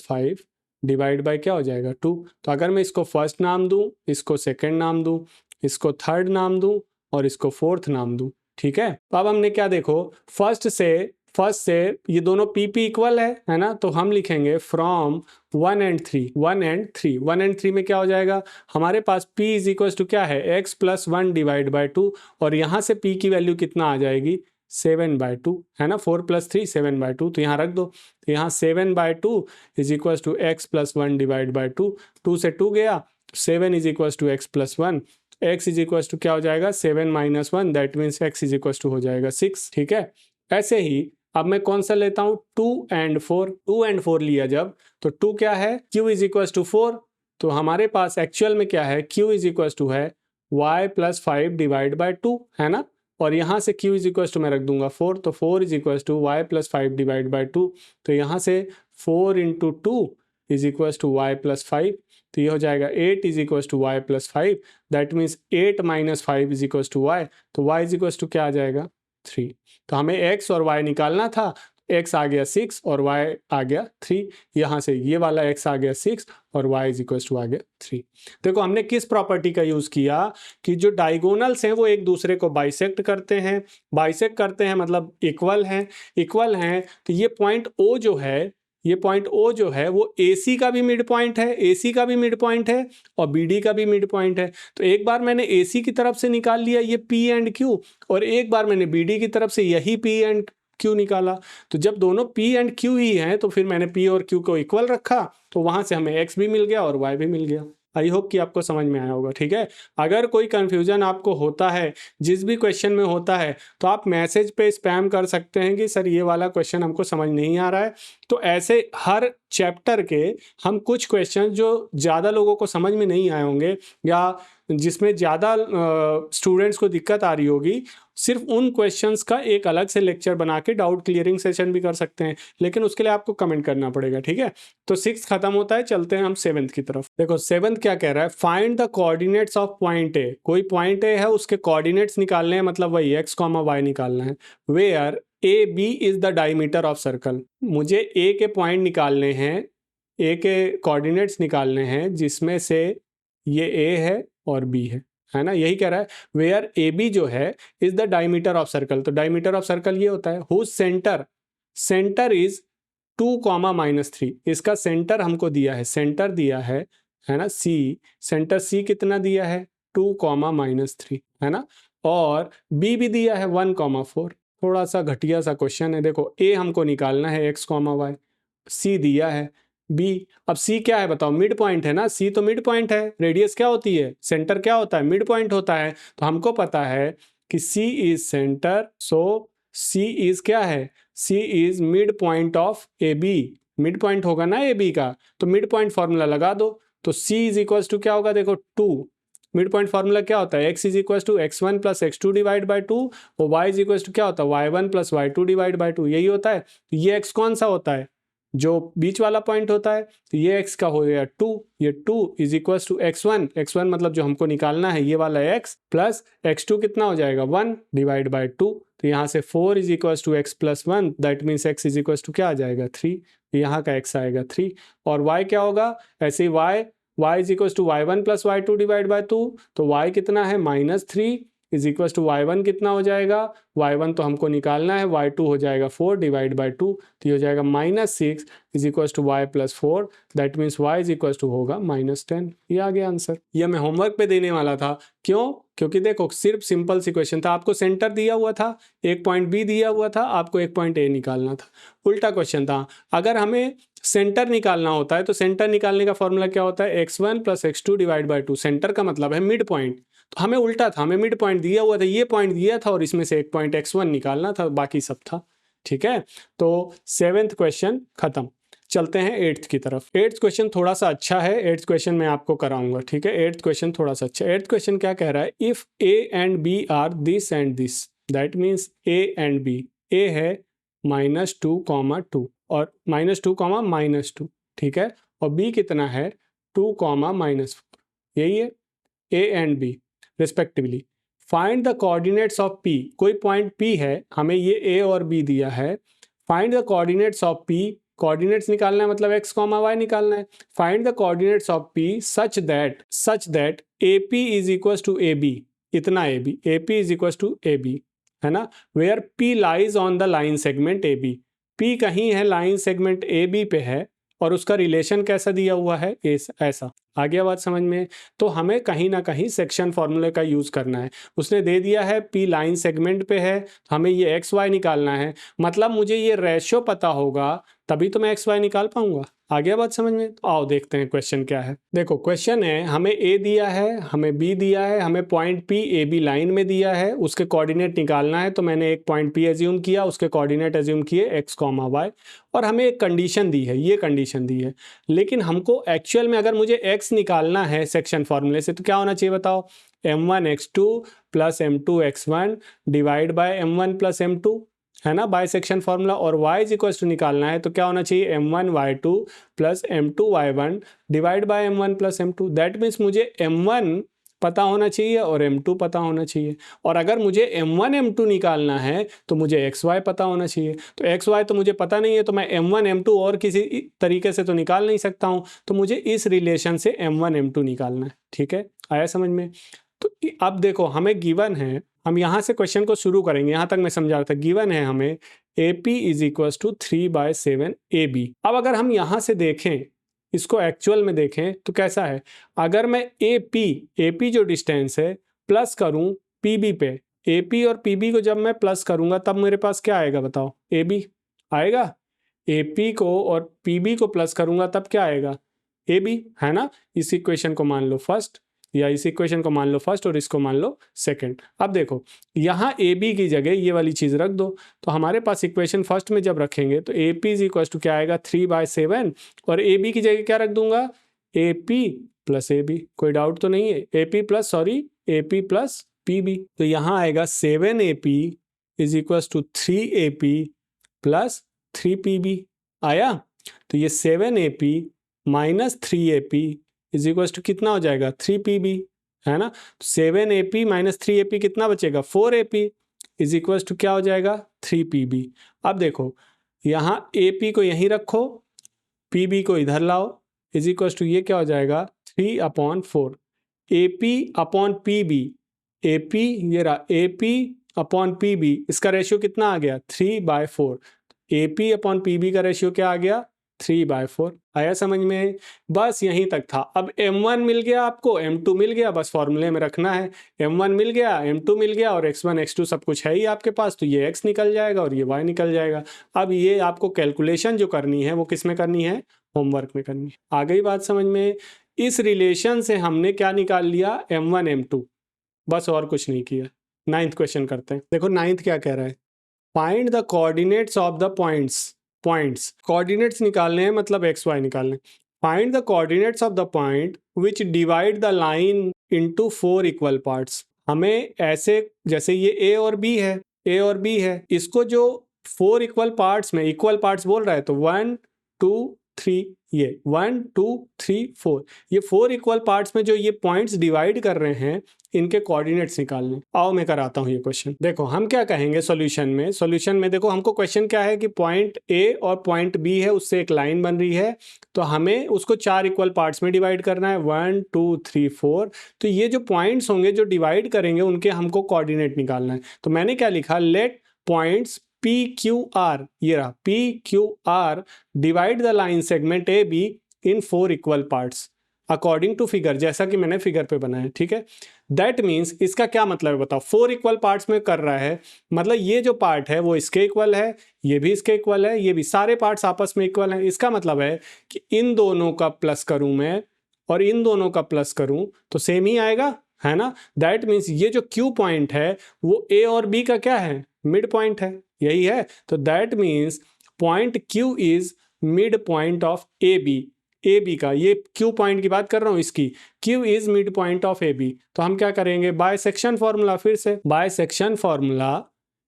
Speaker 1: 5 divide by क्या हो जाएगा, 2। तो अगर मैं इसको फर्स्ट नाम दूं, इसको सेकंड नाम दूं, इसको थर्ड नाम दूं और इसको फोर्थ नाम दूं, ठीक है। तो अब हमने क्या देखो, फर्स्ट से ये दोनों PP इक्वल है ना, तो हम लिखेंगे फ्रॉम 1 and 3 में क्या हो जाएगा, हमारे पास P इज इक्वल टू क्या है, x प्लस 1 डिवाइड बाई 2 और यहाँ से P की वैल्यू कितना आ जाएगी, 7/2, है ना, 4 प्लस 3 7/2, तो यहाँ रख दो। तो यहाँ 7/2 is equal to x plus 1 divide by 2, 2 से 2 गया, 7 is equal to x plus 1, x is equal to क्या हो जाएगा, 7 minus 1 that means x is equal to हो जाएगा 6, ठीक है। ऐसे ही अब मैं कौन सा लेता हूँ, 2 and 4 लिया जब, तो 2 क्या है, q इज इक्वल टू 4, तो हमारे पास एक्चुअल में क्या है, q इज इक्वल टू है y प्लस 5 डिवाइड बाई 2, है ना। और यहाँ से q इज इक्वल टू मैं रख दूंगा 4, तो 4 is equal to y plus 5 divide by 2, तो यहाँ से 4 into 2 is equal to y plus 5, तो ये हो जाएगा 8 is equal to y plus 5 that means 8 minus 5 is equal to y, तो y इज इक्वल टू क्या आ जाएगा, 3। तो हमें x और y निकालना था, x आ गया 6 और y आ गया 3, यहाँ से ये वाला x आ गया 6 और y इज इक्वल टू आ गया 3। देखो हमने किस प्रॉपर्टी का यूज किया कि जो डायगोनल्स हैं वो एक दूसरे को बाइसेक्ट करते हैं मतलब इक्वल हैं, तो ये पॉइंट O जो है वो AC का भी मिड पॉइंट है और BD का भी मिड पॉइंट है। तो एक बार मैंने AC की तरफ से निकाल लिया ये P एंड Q और एक बार मैंने BD की तरफ से यही P एंड Q निकाला। तो जब दोनों P एंड Q ही हैं तो फिर मैंने P और Q को इक्वल रखा, तो वहां से हमें X भी मिल गया और Y भी मिल गया। आई होप कि आपको समझ में आया होगा, ठीक है। अगर कोई कंफ्यूजन आपको होता है जिस भी क्वेश्चन में होता है तो आप मैसेज पे स्पैम कर सकते हैं कि सर ये वाला क्वेश्चन हमको समझ नहीं आ रहा है। तो ऐसे हर चैप्टर के हम कुछ क्वेश्चन जो ज़्यादा लोगों को समझ में नहीं आए होंगे या जिसमें ज़्यादा स्टूडेंट्स को दिक्कत आ रही होगी, सिर्फ उन क्वेश्चंस का एक अलग से लेक्चर बना के डाउट क्लियरिंग सेशन भी कर सकते हैं, लेकिन उसके लिए आपको कमेंट करना पड़ेगा, ठीक है। तो 6 खत्म होता है, चलते हैं हम 7th की तरफ। देखो 7th क्या कह रहा है, find the coordinates of point A. कोई पॉइंट ए है, उसके कोऑर्डिनेट्स निकालने हैं, मतलब वही x, y निकालना है। Where A B is the diameter of circle. मुझे ए के पॉइंट निकालने हैं, ए के कोऑर्डिनेट्स निकालने हैं जिसमें से ये ए है और बी है ना, यही कह रहा है। वेयर ए बी जो है is the diameter of circle. तो डायमीटर ऑफ सर्कल ये होता है हुज सेंटर इज 2, -3। इसका सेंटर हमको दिया है, सेंटर दिया है ना सी, सेंटर सी कितना दिया है 2, -3 है ना, और बी भी दिया है 1, 4। थोड़ा सा घटिया सा क्वेश्चन है। देखो ए हमको निकालना है x, y, सी दिया है बी। अब सी क्या है बताओ, मिड पॉइंट है ना, सी तो मिड पॉइंट है। रेडियस क्या होती है, सेंटर क्या होता है, मिड पॉइंट होता है। तो हमको पता है कि C is centre, so C is क्या है, C is mid point of A B. Mid point होगा ना ए बी का, तो मिड पॉइंट फॉर्मूला लगा दो। तो सी इज इक्वल टू क्या होगा, देखो 2। मिड पॉइंट फार्मूला क्या होता है, x is equal to x1 plus x2 divide by 2 और y इज इक्वल टू क्या होता है y1 plus y2 divide by 2, यही होता है। ये x कौन सा होता है, जो बीच वाला पॉइंट होता है। तो ये x का हो गया 2, ये 2 इज इक्वल टू x1 मतलब जो हमको निकालना है ये वाला x, प्लस x2 कितना हो जाएगा 1 डिवाइड बाई 2। तो यहाँ से 4 is equal to x plus 1, that means x is equal to क्या आ जाएगा 3। यहाँ का x आएगा 3 और y क्या होगा, ऐसे ही y is equal to y1 plus y2 divide by 2। तो y कितना है -3 इज इक्वल टू y1 कितना हो जाएगा, y1 तो हमको निकालना है, y2 हो जाएगा 4 डिवाइड बाई 2। तो ये हो जाएगा -6 is equal to y plus 4, that means y is equal to होगा -10। ये आ गया आंसर। ये मैं होमवर्क पे देने वाला था, क्यों, क्योंकि देखो सिर्फ सिंपल सी क्वेश्चन था। आपको सेंटर दिया हुआ था, एक पॉइंट बी दिया हुआ था, आपको एक पॉइंट ए निकालना था। उल्टा क्वेश्चन था। अगर हमें सेंटर निकालना होता है तो सेंटर निकालने का फॉर्मूला क्या होता है, x1 plus x2 divide by 2। Centre का मतलब है मिड पॉइंट। तो हमें उल्टा था, हमें मिड पॉइंट दिया हुआ था, ये पॉइंट दिया था और इसमें से एक पॉइंट x1 निकालना था, बाकी सब था, ठीक है। तो 7th क्वेश्चन खत्म। चलते हैं 8th की तरफ। 8th क्वेश्चन थोड़ा सा अच्छा है, 8th क्वेश्चन मैं आपको कराऊंगा, ठीक है। 8th क्वेश्चन थोड़ा सा अच्छा है। 8th क्वेश्चन क्या कह रहा है, if a and b are this and this, that means a and b। a है -2, 2 और -2, -2, ठीक है, और b कितना है 2, -4। यही है a and b respectively. Find the coordinates of p। कोई पॉइंट p है, हमें ये a और b दिया है। Find the coordinates of p, coordinates निकालना है मतलब x, y निकालना है। Find the coordinates of p such that AP is equal to AB। इतना AB, AP is equal to AB है ना। Where P lies on the line segment AB। P कहीं है लाइन सेगमेंट AB पे है और उसका रिलेशन कैसा दिया हुआ है, ऐसा। आ गया बात समझ में। तो हमें कहीं ना कहीं सेक्शन फॉर्मूले का यूज करना है। उसने दे दिया है P लाइन सेगमेंट पे है, हमें ये एक्स वाई निकालना है, मतलब मुझे ये रेशियो पता होगा तभी तो मैं एक्स वाई निकाल पाऊंगा। आ गया बात समझ में। तो आओ देखते हैं क्वेश्चन क्या है। देखो क्वेश्चन है, हमें ए दिया है, हमें बी दिया है, हमें point P A B line में दिया है, उसके कोऑर्डिनेट निकालना है। तो मैंने एक पॉइंट पी एज्यूम किया, उसके कोऑर्डिनेट एज्यूम किए एक्स, वाई, और हमें एक कंडीशन दी है, ये कंडीशन दी है। लेकिन हमको एक्चुअल में अगर मुझे एक्स निकालना है सेक्शन फॉर्मूले से, तो क्या होना चाहिए बताओ, m1 x2 plus m2 x1 divide by m1 plus m2 है ना, बाय सेक्शन फॉर्मूला। और y इज इक्वल टू निकालना है तो क्या होना चाहिए, m1 y2 plus m2 y1 divide by m1 plus m2। That means मुझे m1 पता होना चाहिए और m2 पता होना चाहिए। और अगर मुझे m1 m2 निकालना है तो मुझे xy पता होना चाहिए। तो xy तो मुझे पता नहीं है, तो मैं m1 m2 और किसी तरीके से तो निकाल नहीं सकता हूँ। तो मुझे इस रिलेशन से m1 m2 निकालना है, ठीक है, आया समझ में। तो अब देखो हमें गिवन है, हम यहाँ से क्वेश्चन को शुरू करेंगे, यहाँ तक मैं समझा रहा था। गिवन है हमें AP is equal to 3/7 AB। अब अगर हम यहाँ से देखें, इसको एक्चुअल में देखें तो कैसा है, अगर मैं AP जो डिस्टेंस है प्लस करूं PB पे, AP और PB को जब मैं प्लस करूंगा तब मेरे पास क्या आएगा बताओ, AB आएगा। AP को और PB को प्लस करूंगा तब क्या आएगा, ए बी, है ना। इस इक्वेशन को मान लो फर्स्ट, या इस इक्वेशन को मान लो फर्स्ट और इसको मान लो सेकंड। अब देखो यहाँ ए बी की जगह ये वाली चीज़ रख दो, तो हमारे पास इक्वेशन फर्स्ट में जब रखेंगे तो A P is equal to क्या आएगा 3/7, और ए बी की जगह क्या रख दूंगा A P plus A B. कोई डाउट तो नहीं है, A P plus sorry A P plus P B. तो यहाँ आएगा 7AP is equal to 3AP plus 3PB आया। तो ये 7AP minus 3AP is equal to कितना हो जाएगा 3PB, है ना। 7AP माइनस 3AP कितना बचेगा 4AP इज इक्वल टू क्या हो जाएगा 3PB। अब देखो यहाँ AP को यहीं रखो, PB को इधर लाओ, इज इक्वल टू ये क्या हो जाएगा 3/4 AP अपॉन PB। AP ये रहा AP अपॉन PB, इसका रेशियो कितना आ गया 3/4। AP अपॉन PB का रेशियो क्या आ गया 3/4। आया समझ में? बस यहीं तक था। अब M1 मिल गया आपको, M2 मिल गया, बस फॉर्मूले में रखना है। M1 मिल गया, M2 मिल गया, और X1 X2 सब कुछ है ही आपके पास, तो ये X निकल जाएगा और ये Y निकल जाएगा। अब ये आपको कैलकुलेशन जो करनी है वो किस में करनी है, होमवर्क में करनी है। आ गई बात समझ में? इस रिलेशन से हमने क्या निकाल लिया M1 M2, बस और कुछ नहीं किया। 9th क्वेश्चन करते हैं। देखो 9th क्या कह रहा है, find the coordinates of the points coordinates निकालने हैं, मतलब एक्स वाई निकालने। Find the coordinates of the point which divide the line into 4 equal parts. हमें ऐसे, जैसे ये ए और बी है, इसको जो 4 इक्वल पार्ट्स में, इक्वल पार्ट्स बोल रहा है तो 1 2 3, ये 1 2 3 4, ये 4 इक्वल पार्ट्स में जो ये पॉइंट्स डिवाइड कर रहे हैं, इनके कोऑर्डिनेट्स निकालने। आओ मैं कराता हूँ ये क्वेश्चन। देखो हम क्या कहेंगे सॉल्यूशन में देखो हमको क्वेश्चन क्या है कि पॉइंट ए और पॉइंट बी है, उससे एक लाइन बन रही है, तो हमें उसको 4 इक्वल पार्ट्स में डिवाइड करना है 1 2 3 4। तो ये जो पॉइंट्स होंगे जो डिवाइड करेंगे उनके हमको कोऑर्डिनेट निकालना है। तो मैंने क्या लिखा, लेट पॉइंट्स PQR, ये रहा PQR divide the line segment AB in 4 equal parts according to figure, जैसा कि मैंने फिगर पे बनाया, ठीक है। दैट मीन्स इसका क्या मतलब है बताओ, 4 इक्वल पार्ट्स में कर रहा है, मतलब ये जो पार्ट है वो इसके इक्वल है, ये भी इसके इक्वल है, ये भी, सारे पार्ट्स आपस में इक्वल हैं। इसका मतलब है कि इन दोनों का प्लस करूं मैं और इन दोनों का प्लस करूं तो सेम ही आएगा, है ना। दैट मीन्स ये जो Q पॉइंट है वो A और B का क्या है, मिड पॉइंट है, यही है। तो that means point Q is mid point of A B का, ये Q पॉइंट की बात कर रहा हूं, इसकी Q is mid point of A B. तो हम क्या करेंगे, बाय सेक्शन फॉर्मूला, फिर से बाय सेक्शन फॉर्मूला,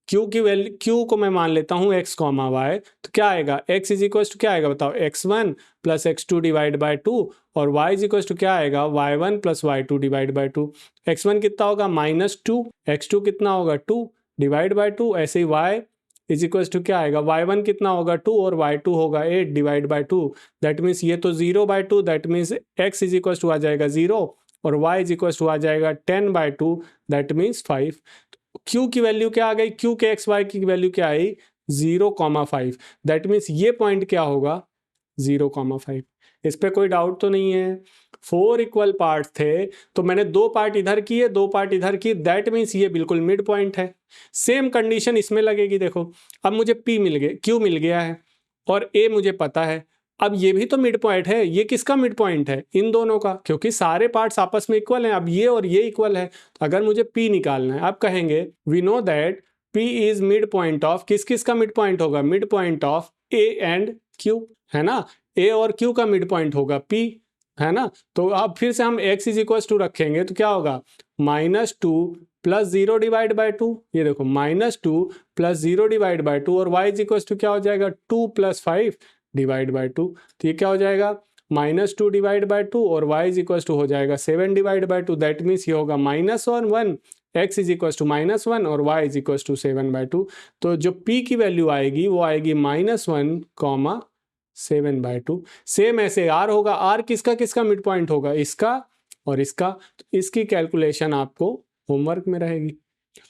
Speaker 1: Q की वैल्यू, Q को मैं मान लेता हूं x, y, तो क्या आएगा x इज इक्वल टू क्या आएगा बताओ x1 plus x2 divide by 2, और y इज इक्वल टू क्या आएगा y1 plus y2 divide by 2। x1 कितना होगा -2, x2 कितना होगा 2 डिवाइड बाय 2, ऐसे ही y इज इक्वल टू क्या आएगा, y1 कितना होगा 2 और y2 होगा 8 डिवाइड बाय 2। दैट मीन्स ये तो 0/2, that means x is equal to आ जाएगा 0 और y इज इक्वल टू आ जाएगा 10/2, दैट मीन्स 5। Q की वैल्यू क्या आ गई, Q के एक्स वाई की वैल्यू क्या आई 0,5, दैट मीन्स ये पॉइंट क्या होगा 0,5। इस पे कोई डाउट तो नहीं है। 4 इक्वल पार्ट थे तो मैंने 2 पार्ट इधर किए 2 पार्ट इधर किए, दैट मीन्स ये बिल्कुल मिड पॉइंट है। सेम कंडीशन इसमें लगेगी। देखो अब मुझे P मिल गया, Q मिल गया है और A मुझे पता है, अब ये भी तो मिड पॉइंट है। ये किसका मिड पॉइंट है, इन दोनों का, क्योंकि सारे पार्ट्स आपस में इक्वल हैं। अब ये और ये इक्वल है, तो अगर मुझे P निकालना है, आप कहेंगे we know that P is mid point of, किस किस का मिड पॉइंट होगा, mid point of A and Q, है ना। A और Q का मिड पॉइंट होगा P, है ना। तो अब फिर से हम x इज इक्वल टू रखेंगे तो क्या होगा -2 प्लस 0 डिवाइड बाय 2, ये देखो -2 प्लस 0 डिवाइड बाय 2, और y इज इक्वल टू क्या हो जाएगा 2 प्लस 5 डिवाइड बाय 2। तो ये क्या हो जाएगा -2 डिवाइड बाय 2 और y इज इक्वल टू हो जाएगा 7 डिवाइड बाय 2, दैट मीन्स ये होगा -1 x इज इक्वल टू -1 और y इज इक्वल टू 7/2। तो जो p की वैल्यू आएगी वो आएगी -1, 7/2। सेम ऐसे R होगा, R किसका किसका मिड पॉइंट होगा, इसका और इसका। तो इसकी कैलकुलेशन आपको होमवर्क में रहेगी।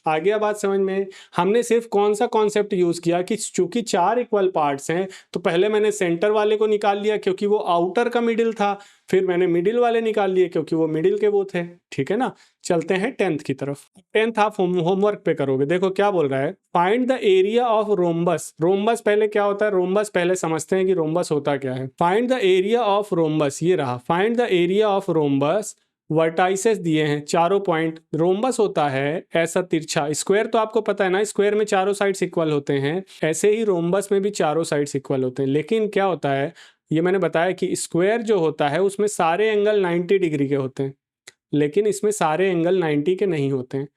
Speaker 1: आ गया बात समझ में? हमने सिर्फ कौन सा कॉन्सेप्ट यूज किया कि चूंकि 4 इक्वल पार्ट्स हैं तो पहले मैंने सेंटर वाले को निकाल लिया क्योंकि वो आउटर का मिडिल था, फिर मैंने मिडिल वाले निकाल लिए क्योंकि वो मिडिल के वो थे। ठीक है ना? चलते हैं 10th की तरफ। 10th आप होमवर्क पे करोगे। देखो क्या बोल रहा है, find the area of rhombus. Rhombus पहले क्या होता है, रोम्बस पहले समझते हैं कि रोम्बस होता क्या है। Find the area of rhombus, ये रहा, find the area of rhombus. Vertices दिए हैं चारों पॉइंट। रोम्बस होता है ऐसा तिरछा, स्क्वायर तो आपको पता है ना, स्क्वायर में चारों साइड्स इक्वल होते हैं, ऐसे ही रोम्बस में भी चारों साइड्स इक्वल होते हैं। लेकिन क्या होता है, ये मैंने बताया कि स्क्वायर जो होता है उसमें सारे एंगल 90 डिग्री के होते हैं, लेकिन इसमें सारे एंगल 90 के नहीं होते हैं,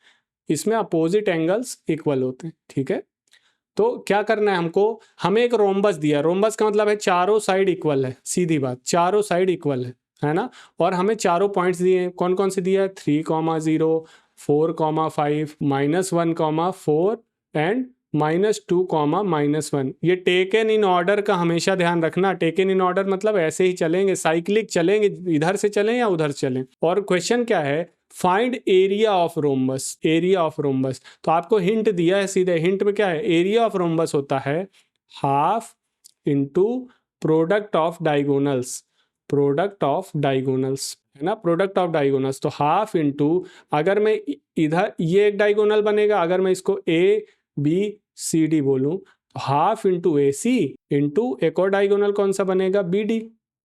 Speaker 1: इसमें अपोजिट एंगल्स इक्वल होते हैं। ठीक है, तो क्या करना है हमको, हमें एक रोम्बस दिया, रोम्बस का मतलब है चारों साइड इक्वल है, सीधी बात, चारों साइड इक्वल है ना। और हमें चारों पॉइंट्स दिए हैं, कौन कौन से दिया है, 3,0, 4,5, -1,4 एंड -2, -1। ये टेकन इन ऑर्डर का हमेशा ध्यान रखना। टेकन इन ऑर्डर मतलब ऐसे ही चलेंगे, साइक्लिक चलेंगे, इधर से चलें या उधर चलें। और क्वेश्चन क्या है, find area of rhombus. Area of rhombus तो आपको हिंट दिया है सीधे, हिंट में क्या है, एरिया ऑफ रोम्बस होता है half into product of diagonals. Product of diagonals है ना, प्रोडक्ट ऑफ डायगोनल्स। तो हाफ इंटू, अगर मैं इधर ये एक डायगोनल बनेगा, अगर मैं इसको ए बी सी डी बोलूं तो हाफ इंटू ए सी इंटू एक और डायगोनल कौन सा बनेगा, बी डी,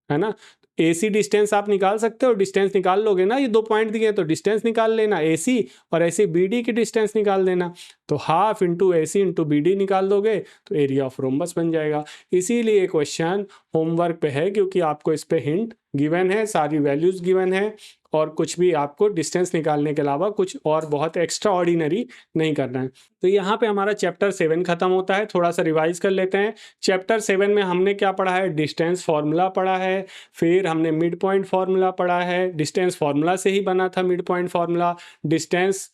Speaker 1: है ना। AC डिस्टेंस आप निकाल सकते हो, डिस्टेंस निकाल लोगे ना, ये 2 पॉइंट दिए तो डिस्टेंस निकाल लेना AC, और ऐसे BD की डिस्टेंस निकाल देना। तो half into AC into BD निकाल दोगे तो एरिया ऑफ रोम्बस बन जाएगा। इसीलिए क्वेश्चन होमवर्क पे है, क्योंकि आपको इस पे हिंट गिवन है, सारी वैल्यूज गिवन है, और कुछ भी आपको डिस्टेंस निकालने के अलावा कुछ और बहुत एक्स्ट्रा ऑर्डिनरी नहीं करना है। तो यहाँ पे हमारा चैप्टर 7 खत्म होता है। थोड़ा सा रिवाइज कर लेते हैं। चैप्टर 7 में हमने क्या पढ़ा है, डिस्टेंस फॉर्मूला पढ़ा है, फिर हमने मिड पॉइंट फार्मूला पढ़ा है, डिस्टेंस फार्मूला से ही बना था मिड पॉइंट फार्मूला। डिस्टेंस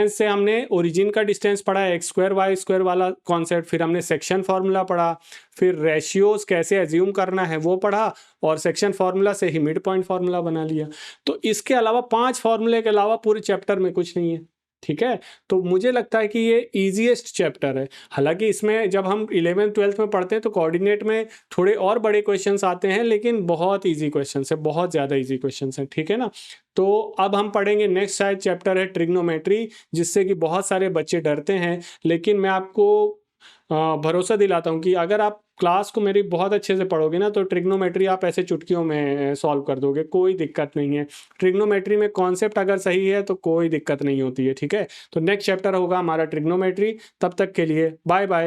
Speaker 1: से हमने ओरिजिन का डिस्टेंस पढ़ा है, x² y² वाला कॉन्सेप्ट। फिर हमने सेक्शन फार्मूला पढ़ा, फिर रेशियोज कैसे एज्यूम करना है वो पढ़ा, और सेक्शन फार्मूला से ही मिड पॉइंट फार्मूला बना लिया। तो इसके अलावा 5 फार्मूले के अलावा पूरे चैप्टर में कुछ नहीं है। ठीक है, तो मुझे लगता है कि ये इजीएस्ट चैप्टर है। हालांकि इसमें जब हम 11th 12th में पढ़ते हैं तो कोऑर्डिनेट में थोड़े और बड़े क्वेश्चंस आते हैं, लेकिन बहुत इजी क्वेश्चंस है, बहुत ज़्यादा इजी क्वेश्चंस है। ठीक है ना, तो अब हम पढ़ेंगे नेक्स्ट शायद चैप्टर है ट्रिग्नोमेट्री, जिससे कि बहुत सारे बच्चे डरते हैं। लेकिन मैं आपको भरोसा दिलाता हूँ कि अगर आप क्लास को मेरी बहुत अच्छे से पढ़ोगे ना तो ट्रिग्नोमेट्री आप ऐसे चुटकियों में सॉल्व कर दोगे, कोई दिक्कत नहीं है। ट्रिग्नोमेट्री में कॉन्सेप्ट अगर सही है तो कोई दिक्कत नहीं होती है। ठीक है, तो नेक्स्ट चैप्टर होगा हमारा ट्रिग्नोमेट्री। तब तक के लिए बाय बाय।